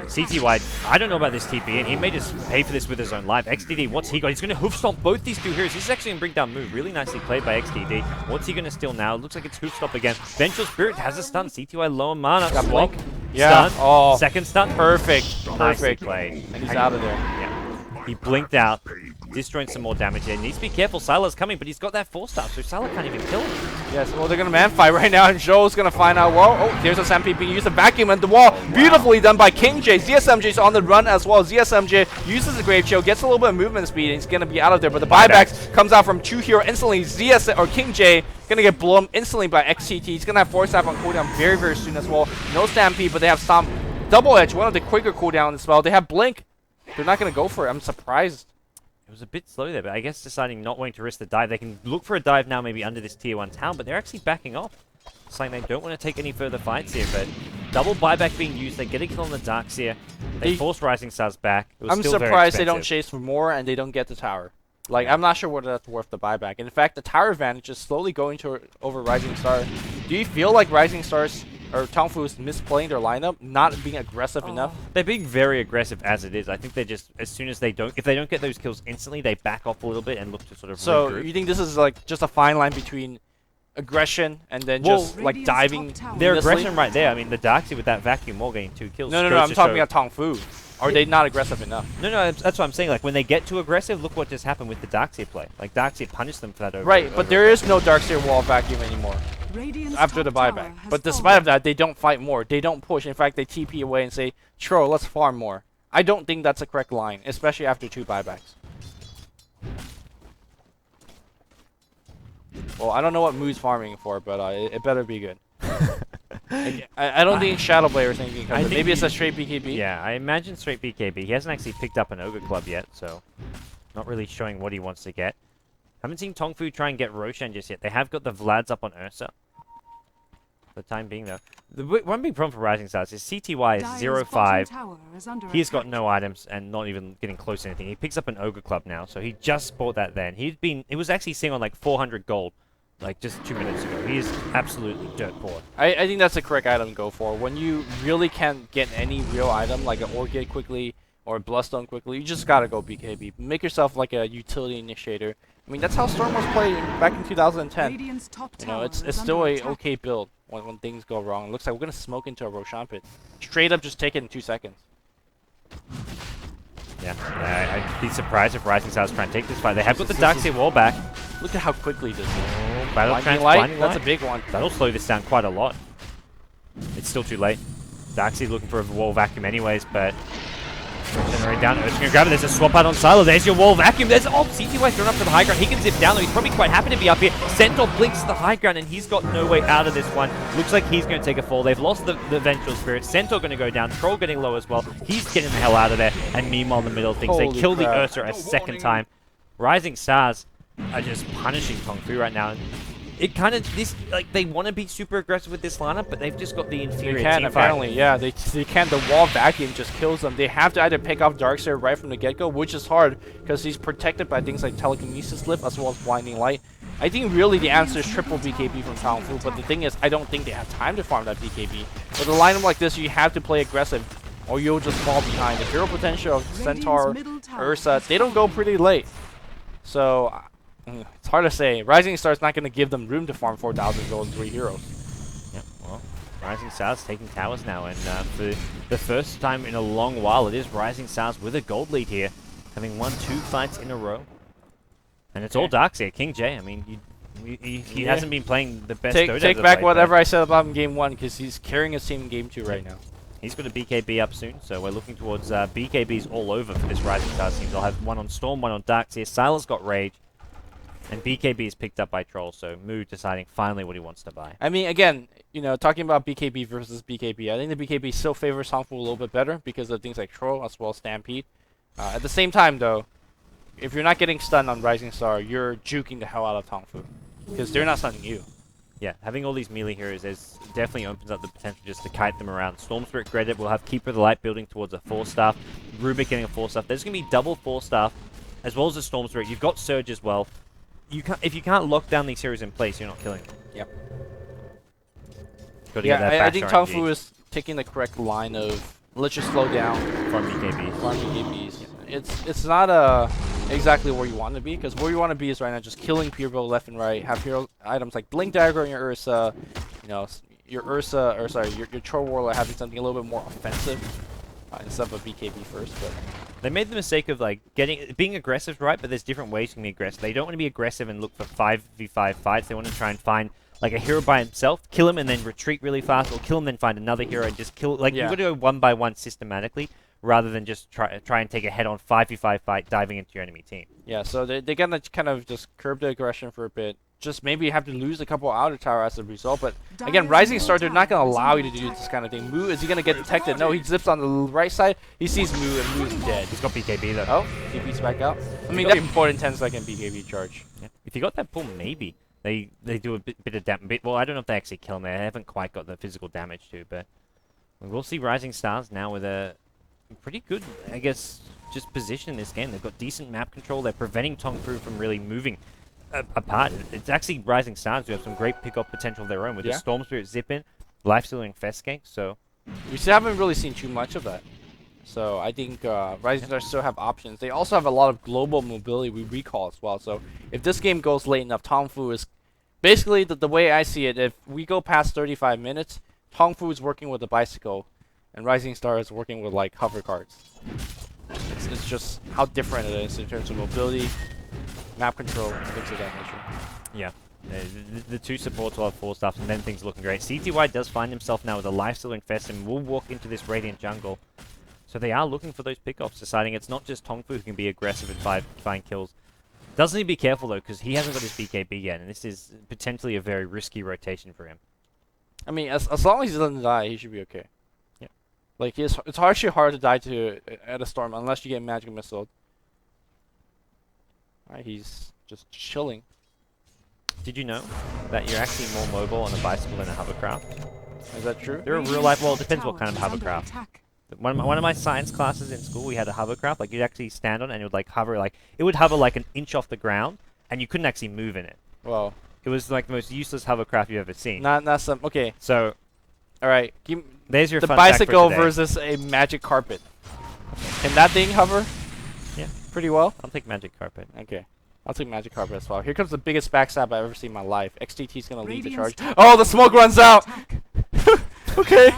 CTY, I don't know about this TP, and he may just pay for this with his own life. XDD, what's he got? He's going to hoof stomp both these two heroes. This is actually a bring down move. Really nicely played by XDD. What's he going to steal now? Looks like it's hoof stomp again. Vengeful Spirit has a stun. CTY low on mana. Got Swap. blink. Yeah. Stun. Oh. Second stun. Perfect. Nicely Perfect. played. And he's out of there. Yeah. He blinked out. Destroying some more damage here. Needs to be careful. Salah's coming, but he's got that 4-star, so Salah can't even kill him. Yes, well, they're going to man fight right now, and Joe's going to find out. Whoa, oh, there's a Stampede being used. A vacuum at the wall. Oh, wow. Beautifully done by King J. ZSMJ's on the run as well. ZSMJ uses the Grave Chill, gets a little bit of movement speed, and he's going to be out of there. But the buybacks comes out from 2 hero instantly. King J going to get blown instantly by XCT. He's going to have 4-staff on cooldown very, very soon as well. No Stampede, but they have Stomp. Double Edge, one of the quicker cooldowns as well. They have Blink. They're not going to go for it. I'm surprised. It was a bit slow there, but I guess deciding not wanting to risk the dive. They can look for a dive now maybe under this tier 1 town, but they're actually backing off. It's like they don't want to take any further fights here, but double buyback being used. They get a kill on the Darks here. They force Rising Stars back. It was I'm still very surprised they don't expensive. chase for more and they don't get the tower. Like, I'm not sure whether that's worth the buyback. In fact, the tower advantage is slowly going to over Rising Star. Do you feel like Rising Stars or Tongfu is misplaying their lineup, not being aggressive enough? They're being very aggressive as it is. I think they just, as soon as if they don't get those kills instantly, they back off a little bit and look to sort of So regroup. you think this is like just a fine line between aggression and then just like Radiant's diving? top tower. Their aimlessly? aggression right there. I mean, the Darkseid with that vacuum wall getting 2 kills. No, goes I'm to talking show- about Tongfu. Are they not aggressive enough? No, that's what I'm saying. Like, when they get too aggressive, look what just happened with the Darkseid play. Like, Darkseid punished them for that over. Right, but there is no Darkseid wall vacuum anymore Radiant's after the top buyback. tower has But despite fallen. of that, they don't fight more. They don't push. In fact, they TP away and say, "Tro, let's farm more." I don't think that's a correct line, especially after 2 buybacks. Well, I don't know what Moo's farming for, but it better be good. I don't think Shadow Blade or thinking because maybe it's a straight BKB. Yeah, I imagine straight BKB. He hasn't actually picked up an Ogre Club yet, so not really showing what he wants to get. Haven't seen Tongfu try and get Roshan just yet. They have got the Vlads up on Ursa. For the time being, though. The one big problem for Rising Stars is CTY is Dire's 0-5. bottom tower is under He's got attack. no items and not even getting close to anything. He picks up an Ogre Club now, so he just bought that then. He was actually sitting on like 400 gold, like just 2 minutes ago. He is absolutely dirt poor. I think that's the correct item to go for. When you really can't get any real item, like an Orchid quickly or a Bloodstone quickly, you just gotta go BKB. Make yourself like a utility initiator. I mean, that's how Storm was played back in 2010. Radiant's top You know, tower it's is still under a attack. okay build when things go wrong. It looks like we're gonna smoke into a Roshan pit. Straight up, just take it in 2 seconds. Yeah, I'd be surprised if Rising Stars try and take this fight. They have got the This is- Darkseid wall back. Look at how quickly this is. Battle Blinding Trance, Light, Blinding that's Light. a big one. That'll slow this down quite a lot. It's still too late. Darkseid looking for a wall vacuum anyways, but generate down. Ursa gonna grab it. There's a swap out on Silo. There's your wall vacuum. There's CTY thrown up to the high ground. He can zip down though. He's probably quite happy to be up here. Centaur blinks to the high ground and he's got no way out of this one. Looks like he's going to take a fall. They've lost the Vengeful Spirit. Centaur going to go down. Troll getting low as well. He's getting the hell out of there. And meanwhile in the middle of things, they Holy kill the crap. Ursa a second time. Rising Stars are just punishing Tongfu right now. It kind of they want to be super aggressive with this lineup, but they've just got the inferior They can team apparently, fight. yeah. They can. The wall vacuum just kills them. They have to either pick off Darkseid right from the get-go, which is hard because he's protected by things like telekinesis lift as well as blinding light. I think really the answer is triple BKB from Tongfu, but the thing is, I don't think they have time to farm that BKB. With a lineup like this, you have to play aggressive, or you'll just fall behind. The hero potential of Centaur, Radiant's middle tower Ursa, has they don't go fallen. pretty late. So it's hard to say. Rising Star's not going to give them room to farm 4,000 gold and 3 heroes. Yeah, well, Rising Stars taking towers now, and for the first time in a long while, it is Rising Stars with a gold lead here, having won 2 fights in a row. And it's all Darkseid. King J, I mean, he Yeah. hasn't been playing the best Take Dota back of late, whatever I said about him in game 1 because he's carrying his team in game 2 right now. He's got a BKB up soon, so we're looking towards BKBs all over for this Rising Stars team. They'll have one on Storm, one on Darkseid. Silas got Rage, and BKB is picked up by Troll, so Moo deciding finally what he wants to buy. I mean, again, you know, talking about BKB versus BKB, I think the BKB still favors Tongfu a little bit better because of things like Troll as well as Stampede. At the same time, though, if you're not getting stunned on Rising Star, you're juking the hell out of Tongfu because they're not stunning you. Yeah, having all these melee heroes definitely opens up the potential just to kite them around. Storm Spirit graded, we'll have Keeper of the Light building towards a 4-staff. Rubik getting a 4-staff. There's going to be double 4-staff as well as a Storm Spirit. You've got Surge as well. if you can't lock down these heroes in place, you're not killing them. Yep. Gotta get that I bash think RNG. Tongfu is taking the correct line of let's just slow down. Farm BKBs. Farm BKBs. It's not exactly where you want to be, because where you want to be is right now just killing people left and right. Have hero items like Blink Dagger and your Ursa, you know, your Ursa, or sorry, your Troll Warlord having something a little bit more offensive instead of a BKB first. But they made the mistake of like being aggressive, right? But there's different ways you can be aggressive. They don't want to be aggressive and look for 5v5 fights. They want to try and find like a hero by himself, kill him and then retreat really fast, or kill him then find another hero and just kill. Like you got to go one by one systematically, rather than just try and take a head-on 5v5 fight diving into your enemy team. Yeah, so they're gonna kind of just curb the aggression for a bit. Just maybe have to lose a couple outer tower as a result. But again, Rising Star, they're not gonna allow you to do this kind of thing. Mu, is he gonna get detected? No, he zips on the right side. He sees Mu, and Mu's dead. He's got BKB though. Oh, TP's back out. I mean, that's important 10-second BKB charge. Yeah. If you got that pull, maybe they do a bit of damage. Well, I don't know if they actually kill him. They haven't quite got the physical damage to, but we'll see Rising Stars now with a pretty good, I guess, just position in this game. They've got decent map control. They're preventing Tongfu from really moving apart. It's actually Rising Stars who have some great pick-off potential of their own with the Storm Spirit zip in, Life-Stealing Festgank, so we still haven't really seen too much of that. So I think Rising Stars still have options. They also have a lot of global mobility with recall as well. So if this game goes late enough, Tongfu is basically the way I see it. If we go past 35 minutes, Tongfu is working with a bicycle, and Rising Star is working with like hover cards. It's just how different it is in terms of mobility, map control, things of that nature. Yeah. The two supports will have 4 stuff, and then things are looking great. CTY does find himself now with a Life-Stealing Infest and will walk into this Radiant jungle. So they are looking for those pickoffs, deciding it's not just Tongfu who can be aggressive and find kills. Does need to be careful though, because he hasn't got his BKB yet, and this is potentially a very risky rotation for him. I mean, as long as he doesn't die, he should be okay. Yeah. Like it's actually hard to die at a storm unless you get magic missile. Alright, he's just chilling. Did you know that you're actually more mobile on a bicycle than a hovercraft? Is that true? They're a real life. Well, it depends what kind of hovercraft. One of my science classes in school, we had a hovercraft. Like you'd actually stand on it and it would like hover, like it would hover like an inch off the ground, and you couldn't actually move in it. Wow. It was like the most useless hovercraft you've ever seen. Not some. Okay. So, all right. There's your the fun fact for bicycle today. versus a magic carpet. Can that thing hover? Yeah. Pretty well. I'll take magic carpet. Okay. I'll take magic carpet as well. Here comes the biggest backstab I've ever seen in my life. XTT's gonna lead the charge. Oh, the smoke runs out. Okay.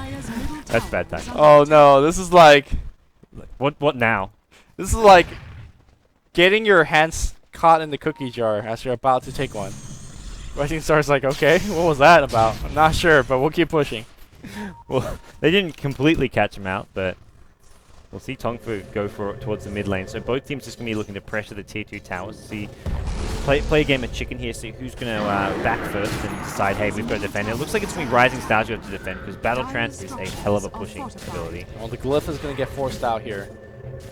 That's bad time. Oh no, this is like. What now? This is like getting your hands caught in the cookie jar as you're about to take one. Rising Star's like, okay, what was that about? I'm not sure, but we'll keep pushing. Well, they didn't completely catch him out, but we'll see Tongfu go towards the mid lane. So both teams just gonna be looking to pressure the tier 2 towers. See, play a game of chicken here. See who's gonna back first and decide. Hey, we've got to defend. It looks like it's gonna be Rising Stars who have to defend because Battle Trance is a hell of a pushing ability. Well, the glyph is gonna get forced out here,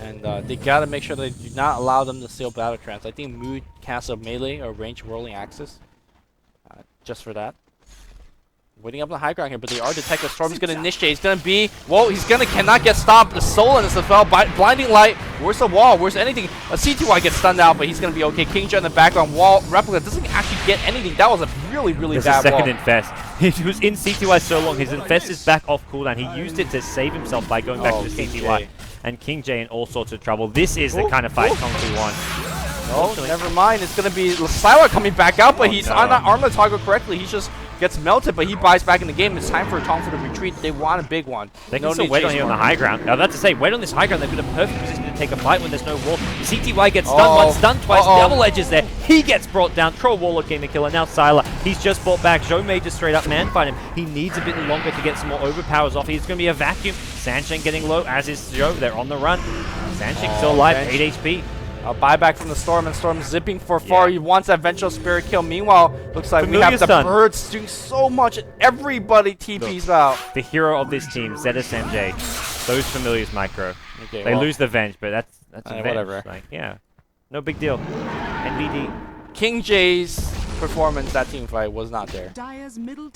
and they gotta make sure they do not allow them to steal Battle Trance. I think Mood casts a melee or range whirling axis, just for that. Waiting up on the high ground here, but they are detected. Storm's gonna initiate. He's gonna be. Whoa, cannot get stopped. The soul in SFL. Blinding light. Where's the wall? Where's anything? A CTY gets stunned out, but he's gonna be okay. King J in the background. Wall replica doesn't actually get anything. That was a really bad wall. Second infest. He was in CTY so long. His infest is back off cooldown. He used it to save himself by going back to the CTY. And King J in all sorts of trouble. This is the kind of fight Tongfu won. No, never mind. It's gonna be Sylar coming back out, but he's not armed the target correctly. He just gets melted, but he buys back in the game. It's time for Tongfu to retreat. They want a big one. They can still wait on here on the high ground. I was about to say, wait on this high ground. They've got a perfect position to take a fight when there's no wall. CTY gets stunned once, stunned twice. Double edges there. He gets brought down. Troll Warlord getting the kill, and now Sylar. He's just brought back. Zhou Mei just straight up man fight him. He needs a bit longer to get some more overpowers off. He's going to be a vacuum. Sansheng getting low, as is Zhou. They're on the run. Sansheng still alive, 8 HP. A buyback from the Storm, and Storm zipping for far. He wants that Vengeful Spirit kill. Meanwhile, looks like we have the birds doing so much, and everybody TP's out. The hero of this team, ZSMJ. Those familiars micro. Okay, they lose the Venge, but that's a Venge. whatever. Like, yeah, no big deal. NBD. King J's performance that team fight was not there.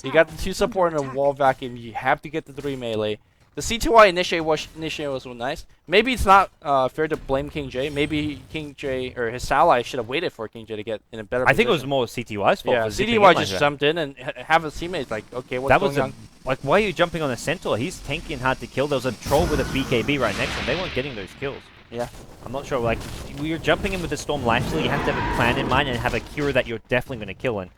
You got the 2 support and a wall vacuum. You have to get the 3 melee. The CTY initiate was nice. Maybe it's not fair to blame King J. Maybe King J or his ally should have waited for King J to get in a better position. I think it was more CTY's fault. Yeah, for zipping CTY in like just that. jumped in and have his teammates like, okay, what's That going was on? like, why are you jumping on a Centaur? He's tanky and hard to kill. There was a troll with a BKB right next to him. They weren't getting those kills. Yeah. I'm not sure. Like, you're jumping in with the Storm Lifesteal, you have to have a plan in mind and have a hero that you're definitely going to kill. And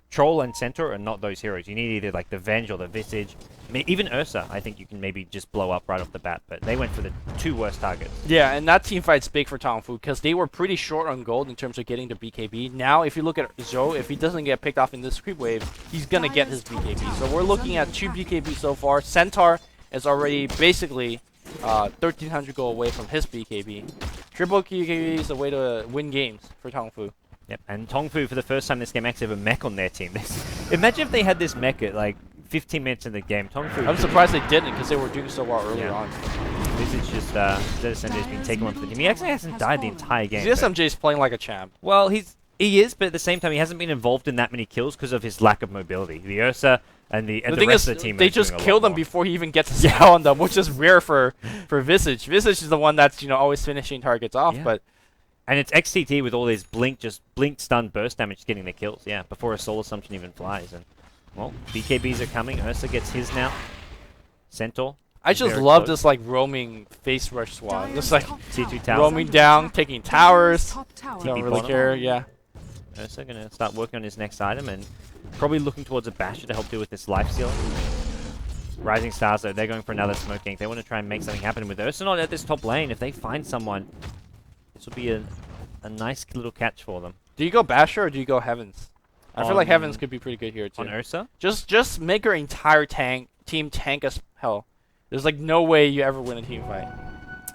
Troll and Centaur are not those heroes. You need either like the Venge or the Visage. Even Ursa, I think you can maybe just blow up right off the bat. But they went for the 2 worst targets. Yeah, and that team fight's big for Tongfu because they were pretty short on gold in terms of getting the BKB. Now, if you look at Zhou, if he doesn't get picked off in this creep wave, he's going to get his BKB. So we're looking at 2 BKB so far. Centaur is already basically 1,300 gold away from his BKB. Triple BKB is the way to win games for Tongfu. Yep, and Tongfu, for the first time this game, actually have a mech on their team. Imagine if they had this mech at like 15 minutes in the game. Tongfu. I'm surprised they didn't because they were doing so well earlier on. This is just ZSMJ's been taking one for the team. He actually hasn't died the entire game. ZSMJ's playing like a champ. Well, he is, but at the same time, he hasn't been involved in that many kills because of his lack of mobility. The Ursa and the thing rest is, of the team. they just kill them before he even gets a scout on them, which is rare for Visage. Visage is the one that's always finishing targets off, Yeah. but. And it's XTT with all these blink stun burst damage getting the kills, yeah, before a soul assumption even flies. And well, BKBs are coming. Ursa gets his now. Centaur. I just very love close. this like roaming face rush squad. Just like C2 tower. roaming down, taking towers. Top tower. Don't TP really bottom. care, yeah. Ursa gonna start working on his next item and probably looking towards a basher to help deal with this life steal. Rising Stars though, they're going for another smoke gank. They want to try and make something happen with Ursa not at this top lane. If they find someone, this will be a nice little catch for them. Do you go Basher or do you go Heavens? I feel like Heavens could be pretty good here too. On Ursa? Just make your entire team tank as hell. There's like no way you ever win a team fight.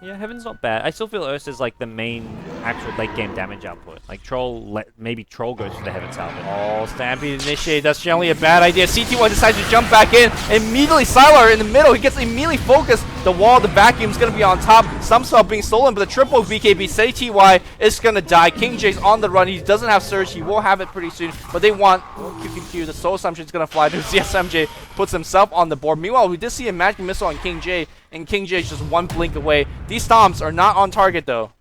Yeah, Heaven's not bad. I still feel Ursa's like the main actual late game damage output. Like Troll, maybe Troll goes for the Heaven salvage. Oh, Stampede initiate. That's generally a bad idea. CT1 decides to jump back in. Immediately, Sylar in the middle. He gets immediately focused. The wall, the vacuum's going to be on top. Some spell being stolen, but the triple BKB. CTY is going to die. King J's on the run. He doesn't have Surge. He will have it pretty soon, but they want QQQ. The Soul Assumption is going to fly to CSMJ. Puts himself on the board. Meanwhile, we did see a Magic Missile on King J, and King J is just one blink away. These stomps are not on target, though.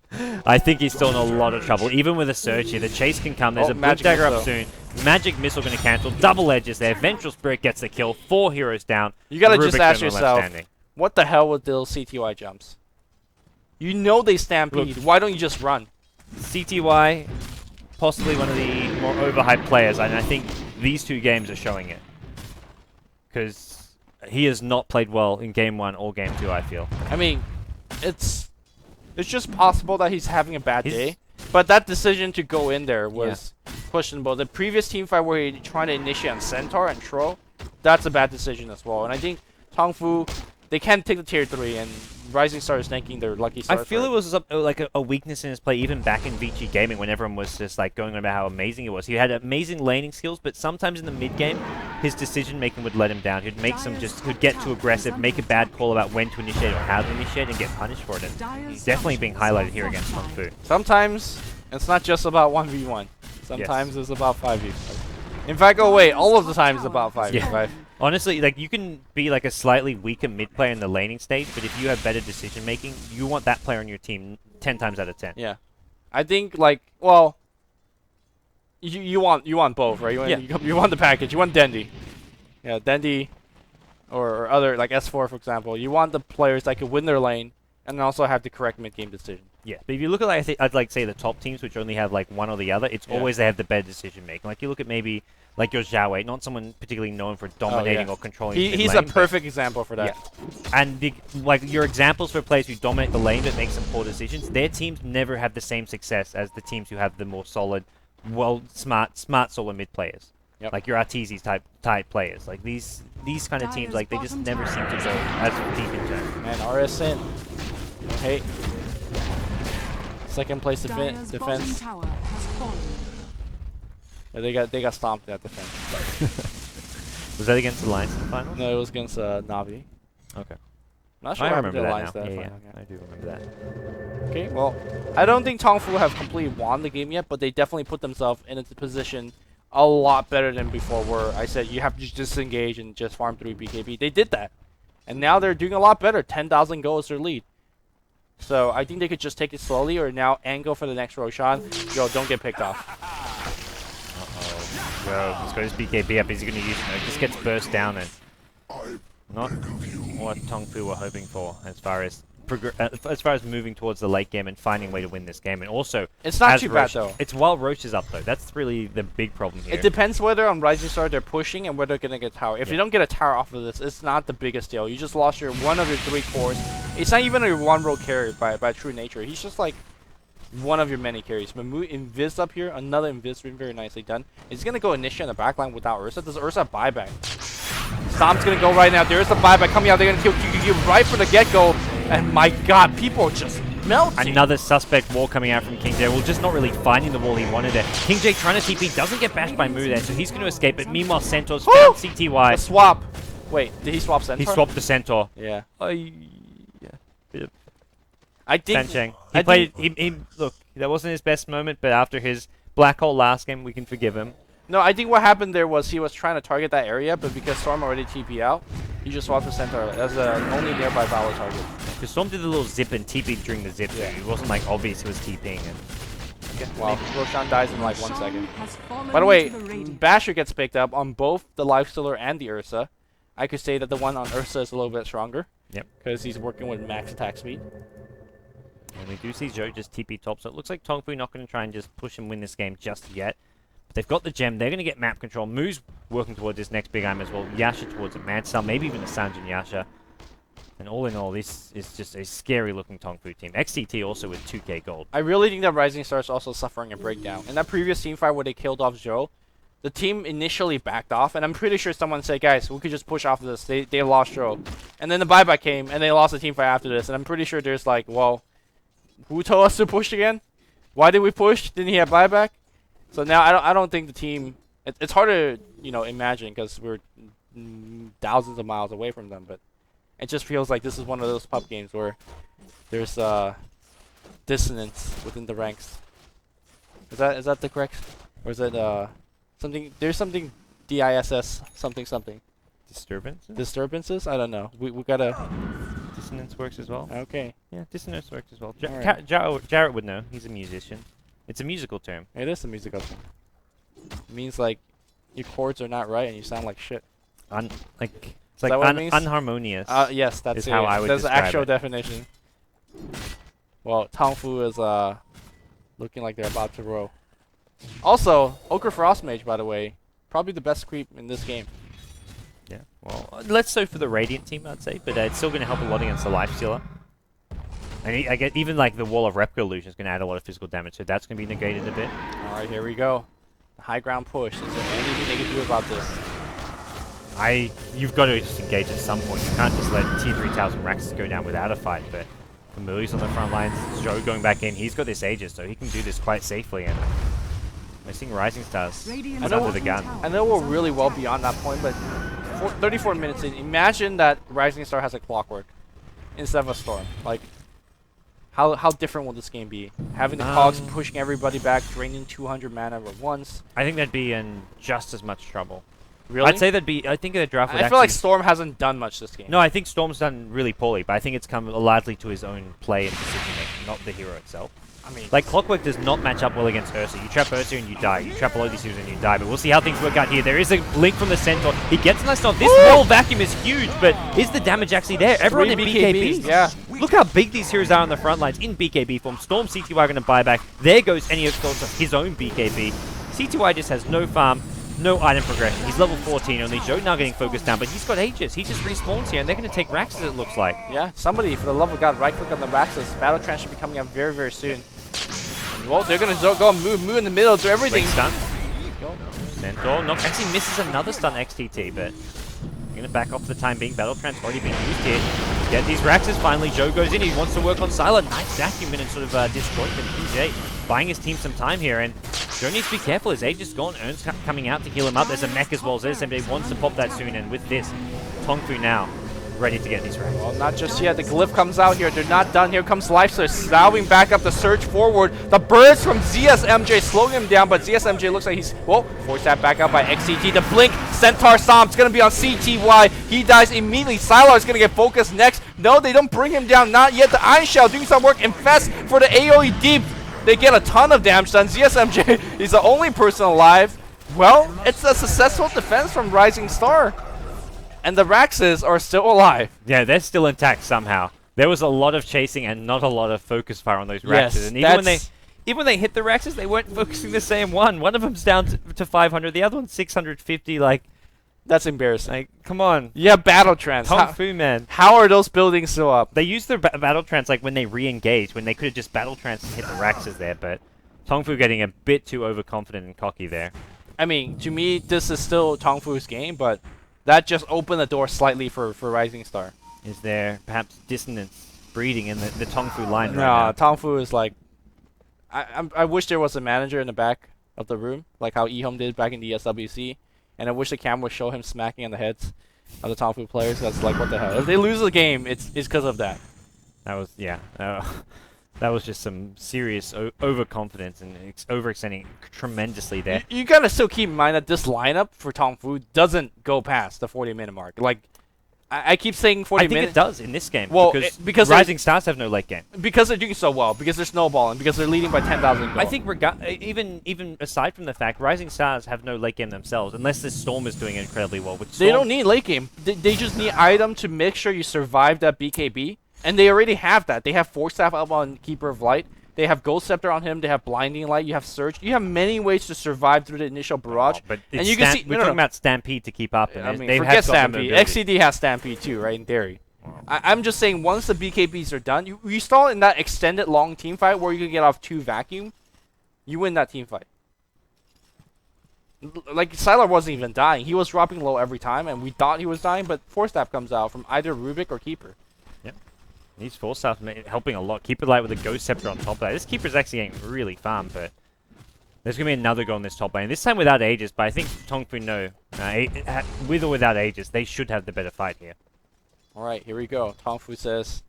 I think he's still in a lot of trouble. Even with a Surge here, the chase can come. There's a Blink Magic Dagger up Missile. soon. Magic Missile going to cancel. Double edges there. Vengeful Spirit gets the kill. 4 heroes down. You got to Rubik just ask Thermal left yourself, standing. what the hell with those CTY jumps? You know they stampede. Why don't you just run? CTY, possibly one of the more overhyped players, and I think these 2 games are showing it. Because he has not played well in Game 1 or Game 2, I feel. I mean, it's just possible that he's having a bad He's- day. But that decision to go in there was questionable. The previous team fight where he trying to initiate on Centaur and Troll, that's a bad decision as well. And I think Tongfu, they can't take the tier 3, and Rising Star is thanking their lucky stars. I feel for it was like a weakness in his play, even back in VG Gaming, when everyone was just like going on about how amazing he was. He had amazing laning skills, but sometimes in the mid game, his decision making would let him down. He'd make he'd get too aggressive, make a bad call about when to initiate or how to initiate, and get punished for it. And he's definitely being highlighted here against Tongfu. Sometimes it's not just about 1v1. Sometimes it's about 5v5. In fact, oh wait, all of the time it's about 5v5. Honestly, like you can be like a slightly weaker mid player in the laning stage, but if you have better decision making, you want that player on your team 10 times out of 10. Yeah, I think like you want both, right? You want the package. You want Dendi, yeah, Dendi, or other like S4 for example. You want the players that can win their lane and also have the correct mid game decision. Yeah, but if you look at like I'd like say the top teams, which only have like one or the other, it's always they have the better decision making. Like you look at maybe like your Zhao Wei, not someone particularly known for dominating or controlling. He's a perfect example for that. Yeah. And like your examples for players who dominate the lane but make some poor decisions, their teams never have the same success as the teams who have the more solid, smart solo mid players. Yep. Like your Arteezy type players. Like these kind of teams, like they just never seem to go as deep into it. And RSN, hey, second place defense. Tower has fallen. Yeah, they got stomped at defense. Was that against the Lions in the final? No, it was against Navi. Okay. Not sure I what happened remember to the that Lions now. that Yeah, final, I do remember that. Okay, well, I don't think Tongfu have completely won the game yet, but they definitely put themselves in a position a lot better than before, where I said you have to just disengage and just farm through BKB. They did that. And now they're doing a lot better. 10,000 gold is their lead. So I think they could just take it slowly or now angle for the next Roshan. Yo, don't get picked off. Uh-oh. Yo, he's got his BKB up. Is he going to use it? No, it just gets burst down and not what Tongfu were hoping for as far as moving towards the late game and finding a way to win this game. And also, it's not as too Roche, bad though. It's while Roche is up though. That's really the big problem here. It depends whether on Rising Star they're pushing and whether they're gonna get tower. If you don't get a tower off of this, it's not the biggest deal. You just lost one of your 3 cores. It's not even a one-row carry by true nature. He's just like one of your many carries. Mamu Invis up here, another Invis, very nicely done. He's gonna go initiate on the backline without Ursa. Does Ursa buyback? Stomp's gonna go right now. There is the buyback coming out. They're gonna kill QQQ right from the get-go. And my god, people are just melting. Another suspect wall coming out from King J. Well, just not really finding the wall he wanted there. King J trying to TP, doesn't get bashed by Mu there, so he's going to escape. But meanwhile, Centaur's found CTY. The swap. Wait, did he swap Centaur? He swapped the Centaur. Yeah. Bit of I think... Sancheng. He played... Look, that wasn't his best moment, but after his black hole last game, we can forgive him. No, I think what happened there was he was trying to target that area, but because Storm already TP out, he just swapped the Centaur as the only nearby valid target. Because Storm did a little zip and TP'd during the zip, so it wasn't like obvious he was TPing. And okay, wow, Roshan dies in like 1 second. By the way, Basher gets picked up on both the Lifestealer and the Ursa. I could say that the one on Ursa is a little bit stronger. Yep. Because he's working with max attack speed. And we do see Zhou just TP top, so it looks like Tongfu not going to try and just push and win this game just yet. But they've got the gem, they're going to get map control. Mu's working towards this next big item as well. Yasha towards a Madstar, maybe even a Sanjin Yasha. And all in all, this is just a scary looking Tongfu team. XTT also with 2k gold. I really think that Rising Star is also suffering a breakdown. In that previous team fight where they killed off Zhou, the team initially backed off, and I'm pretty sure someone said, guys, we could just push off this. They lost Zhou. And then the buyback came, and they lost the team fight after this. And I'm pretty sure there's like, well, who told us to push again? Why did we push? Didn't he have buyback? So now I don't think the team... It's hard to, imagine because we're thousands of miles away from them, but it just feels like this is one of those pub games where there's dissonance within the ranks. Is that the correct? Or is it something? There's something DISS something. Disturbances? I don't know. We gotta. Dissonance works as well. Okay. Yeah, dissonance works as well. Alright. Jarrett would know. He's a musician. It's a musical term. It is a musical term. It means like your chords are not right and you sound like shit. It's like unharmonious. Yes, that's how I would That's the describe actual it. definition. Well, Tongfu is looking like they're about to roll. Also, Ochre Frost Mage, by the way, probably the best creep in this game. Yeah, well, less so for the Radiant team, I'd say, but it's still going to help a lot against the Lifestealer. And I get even like the Wall of Replica Illusion is going to add a lot of physical damage, so that's going to be negated a bit. All right, here we go. The high ground push. Is there anything they can do about this? You've got to just engage at some point. You can't just let tier 3000 Raxus go down without a fight, but Famili's on the front lines, Zhou going back in, he's got this Aegis, so he can do this quite safely, and we're seeing Rising Stars under the gun. I know we're really well beyond that point, but 34 minutes in, imagine that Rising Star has a Clockwork instead of a Storm. Like, how different will this game be? Having the cogs pushing everybody back, draining 200 mana at once. I think that'd be in just as much trouble. Really? I'd say I think the draft would I feel like Storm hasn't done much this game. No, I think Storm's done really poorly, but I think it's come largely to his own play and decision making, not the hero itself. I mean, like, Clockwork does not match up well against Ursa. You trap Ursa and you die. You trap a lot of these heroes and you die. But we'll see how things work out here. There is a link from the Centaur. He gets a nice off. This wall vacuum is huge, but is the damage actually there? Everyone in BKB. Yeah. Look how big these heroes are on the front lines in BKB form. Storm, CTY are going to buy back. There goes any of his own BKB. CTY just has no farm, no item progression. He's level 14 only. Zhou now getting focused down, but he's got Aegis. He just respawns here, and they're going to take Raxus, it looks like. Yeah, somebody, for the love of God, right-click on the Raxus. Battle Trance should be coming up very, very soon. Well, they're going to go move in the middle, do everything. Stun. Centaur actually misses another stun XTT, but they're going to back off for the time being. Battle Trance already being used here. Get these Raxus finally. Zhou goes in. He wants to work on Silent. Nice vacuum and sort of disappointment. PJ buying his team some time here, and Zhou needs to be careful. His Aegis gone. Ern's coming out to heal him up. There's a mech as well. Zed wants to pop that soon, and with this, Tongfu now ready to get these racks. Well, not just yet. The glyph comes out here. They're not done. Here comes Lifester, salving back up the surge forward. The burst from ZSMJ slowing him down, but ZSMJ looks like he's, well, forced that back out by XCT. The blink, Centaur Stomp's going to be on CTY. He dies immediately. Sylar's going to get focused next. No, they don't bring him down. Not yet. The Iron Shell doing some work. Infest for the AoE deep. They get a ton of damage done. ZSMJ is the only person alive. Well, it's a successful defense from Rising Star. And the Raxes are still alive. Yeah, they're still intact somehow. There was a lot of chasing and not a lot of focus fire on those Raxes. Yes, And even when they hit the Raxes, they weren't focusing the same one. One of them's down to 500, the other one's 650. Like, that's embarrassing. like come on. Yeah, battle trance. Tongfu, man. How are those buildings still up? They used their battle trance like when they re-engaged, when they could have just battle trance and hit the Raxes there, but Tongfu getting a bit too overconfident and cocky there. I mean, to me, this is still Tongfu's game, but that just opened the door slightly for Rising Star. Is there perhaps dissonance breeding in the Tongfu line No, right now? Tongfu is like... I wish there was a manager in the back of the room, like how Ehome did back in the SWC, and I wish the camera would show him smacking on the heads of the Tongfu players. That's like, what the hell? If they lose the game, it's because of that. That was, yeah. That was just some serious overconfidence and overextending tremendously there. You gotta still keep in mind that this lineup for Tongfu doesn't go past the 40-minute mark. Like, I keep saying 40 minutes. I think it does in this game. Well, because Rising Stars have no late game. Because they're doing so well. Because they're snowballing. Because they're leading by 10,000 goals. I think even aside from the fact, Rising Stars have no late game themselves, unless this Storm is doing incredibly well. Which they don't need late game. They just need item to make sure you survive that BKB. And they already have that. They have Force Staff up on Keeper of Light. They have Ghost Scepter on him. They have Blinding Light. You have Surge. You have many ways to survive through the initial barrage. But and you can see we're talking about Stampede to keep up. And I mean, they forget have Stampede. XCD has Stampede too, right? In theory. I'm just saying, once the BKBs are done, you stall in that extended long team fight where you can get off 2 vacuum. You win that team fight. Like, Sylar wasn't even dying. He was dropping low every time, and we thought he was dying, but Force Staff comes out from either Rubik or Keeper. Yep. These Force Staff helping a lot. Keeper Light with a Ghost Scepter on top of that. This Keeper's actually getting really farmed, but there's going to be another goal in this top lane. This time without Aegis, but I think Tongfu know. With or without Aegis, they should have the better fight here. Alright, here we go. Tongfu says,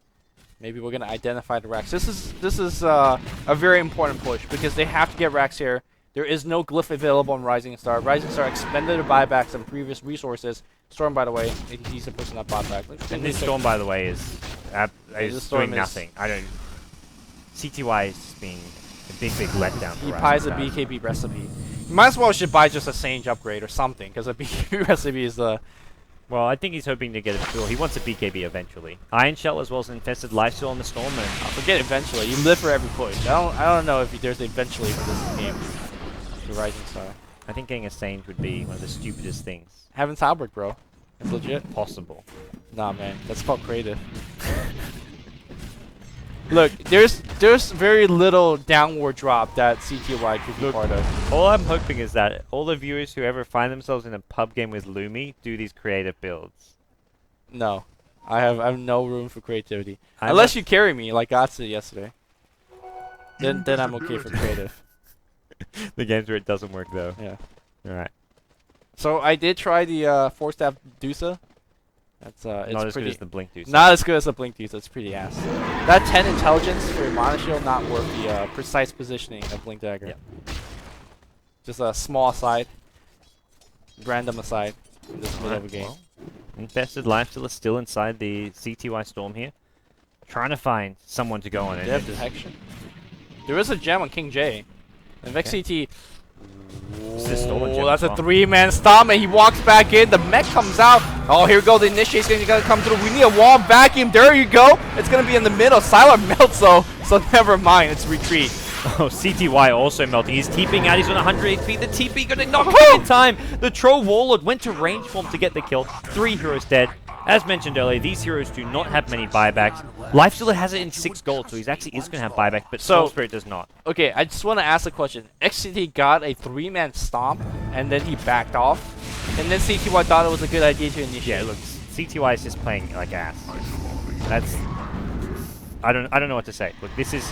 maybe we're going to identify the Rax. This is a very important push, because they have to get Rax here. There is no glyph available on Rising Star. Rising Star expended their buybacks and previous resources. Storm, by the way, he's the person that bought back. And this Storm, by the way, is doing nothing. CTY is just being a big letdown. He buys a BKB recipe. You might as well should buy just a Sage upgrade or something, because a BKB recipe is the... Well, I think he's hoping to get a tool. He wants a BKB eventually. Iron Shell as well as Infested Lifesteal on the Storm. And forget eventually. You live for every push. I don't know if there's eventually for this game. The Rising Star. I think getting a Sage would be one of the stupidest things. Having Halberd, bro. It's legit. Possible. Nah, man. That's called creative. Look, there's very little downward drop that CTY could be part of. All I'm hoping is that all the viewers who ever find themselves in a pub game with Lumi do these creative builds. No. I have no room for creativity. Unless you carry me like Gatsu did yesterday. Then I'm okay for creative. The games where it doesn't work though. Yeah. Alright. So I did try the Force Staff Dusa. That's not it's as pretty good as the Blink Dusa. Not as good as the Blink Dusa. It's pretty ass. That 10 intelligence for Mana Shield not worth the precise positioning of Blink Dagger. Yep. Just a small aside. Random aside in this middle of a game. Well, Infested Lifesteal is still inside the CTY Storm here. Trying to find someone to go on it. They have detection. There is a gem on King J. And XCT. Oh, that's a 3-man stomp, and he walks back in. The mech comes out. Oh, here we go. The initiate's going to come through. We need a wall vacuum. There you go. It's going to be in the middle. Sylar melts, so never mind. It's retreat. Oh, CTY also melting. He's TPing out. He's on 100 HP. The TP going to knock him in time. The Troll Warlord went to range for him to get the kill. 3 heroes dead. As mentioned earlier, these heroes do not have many buybacks. Lifestealer has it in 6 gold, so he actually is going to have buyback, but Soul Spirit does not. Okay, I just want to ask a question. XCT got a 3-man stomp, and then he backed off, and then CTY thought it was a good idea to initiate. Yeah, look, CTY is just playing like ass. That's... I don't know what to say. Look, this is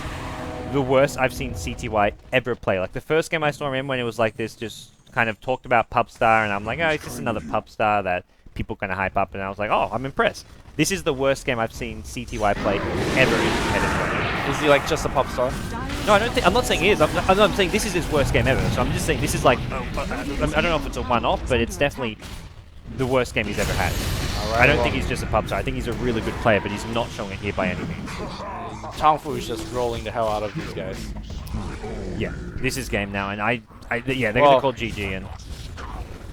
the worst I've seen CTY ever play. Like, the first game I saw him in when it was like this, just kind of talked about Pubstar, and I'm like, oh, it's just another Pubstar that people kind of hype up, and I was like, oh, I'm impressed. This is the worst game I've seen CTY play ever in competitive. Is he like just a pop star? No, I don't think. I'm not saying he is. I'm saying this is his worst game ever. So I'm just saying this is like. I don't know if it's a one-off, but it's definitely the worst game he's ever had. I don't think he's just a pub star. I think he's a really good player, but he's not showing it here by any means. Tongfu is just rolling the hell out of these guys. Yeah, this is game now, and yeah, they're gonna call GG, and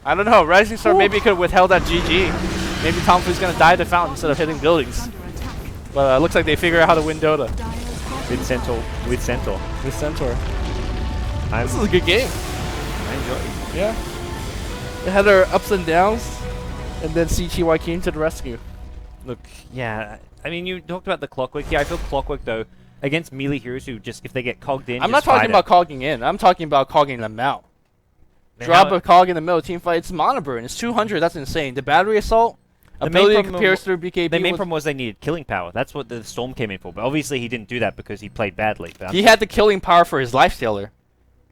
I don't know. Rising Star maybe could have withheld that GG. Maybe Tongfu's gonna die at the fountain instead of hitting buildings. But looks like they figure out how to win Dota. with Centaur. With Centaur. This is a good game. I enjoy it. Yeah. It had their ups and downs, and then CTY came to the rescue. Look, yeah, I mean, you talked about the Clockwork. Yeah, I feel Clockwork, though, against melee heroes who just, if they get cogged in, I'm not talking about cogging in. I'm talking about cogging them out. Drop a cog in the middle, team fight. It's mono burn. It's 200. That's insane. The battery assault, ability to pierce through BKB. The main problem was they needed killing power. That's what the Storm came in for. But obviously he didn't do that because he played badly. But he had the killing power for his Lifestealer.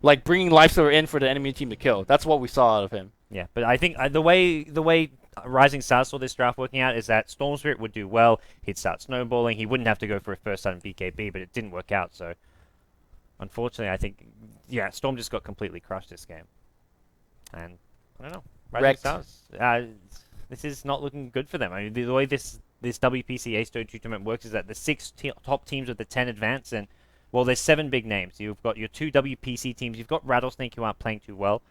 Like bringing Lifestealer in for the enemy team to kill. That's what we saw out of him. Yeah, but I think the way Rising Stars saw this draft working out is that Storm Spirit would do well. He'd start snowballing. He wouldn't have to go for a first time BKB, but it didn't work out. So unfortunately, I think, yeah, Storm just got completely crushed this game. And I don't know. Rising Stars, this is not looking good for them. I mean, the way this WPC Ace 2 tournament works is that the 6 top teams of the 10 advance, and well, there's 7 big names. You've got your 2 WPC teams. You've got Rattlesnake, who aren't playing too well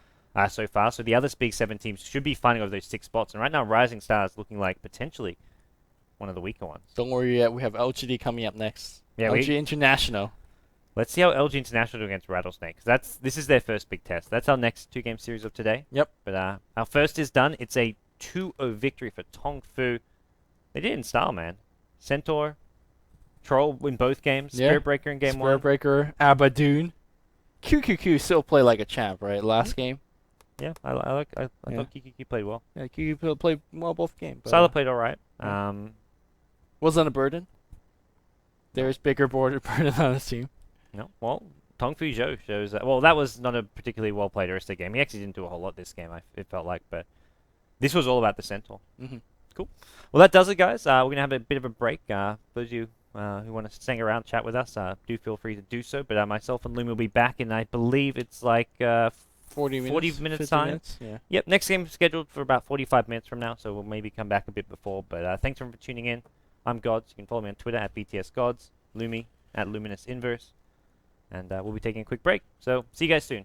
so far. So the other big 7 teams should be fighting over those 6 spots. And right now, Rising Stars looking like potentially one of the weaker ones. Don't worry yet. We have LGD coming up next. Yeah, LG International. Let's see how LG International do against Rattlesnake. This is their first big test. That's our next 2-game series of today. Yep. But our first is done. It's a 2-0 victory for Tongfu. They did it in style, man. Centaur, Troll in both games. Yeah. Spirit Breaker in game 1. Spirit Breaker, Abadoon. QQQ still play like a champ, right? Last game. Yeah, I thought QQQ played well. Yeah, QQQ played well both games. Sylar played all right. Wasn't a burden. There's bigger burden on his team. No, well, Tongfu Zhou shows that. Well, that was not a particularly well played Arista game. He actually didn't do a whole lot this game, it felt like, but this was all about the Centaur. Cool. Well, that does it, guys. We're going to have a bit of a break. Those of you who want to hang around, chat with us, do feel free to do so. But myself and Lumi will be back in, I believe it's like 40 minutes time. Minutes, yeah. Yep, next game is scheduled for about 45 minutes from now, so we'll maybe come back a bit before. But thanks everyone for tuning in. I'm Gods. You can follow me on Twitter at BTSGods, Lumi at Luminous Inverse. And we'll be taking a quick break. So, see you guys soon.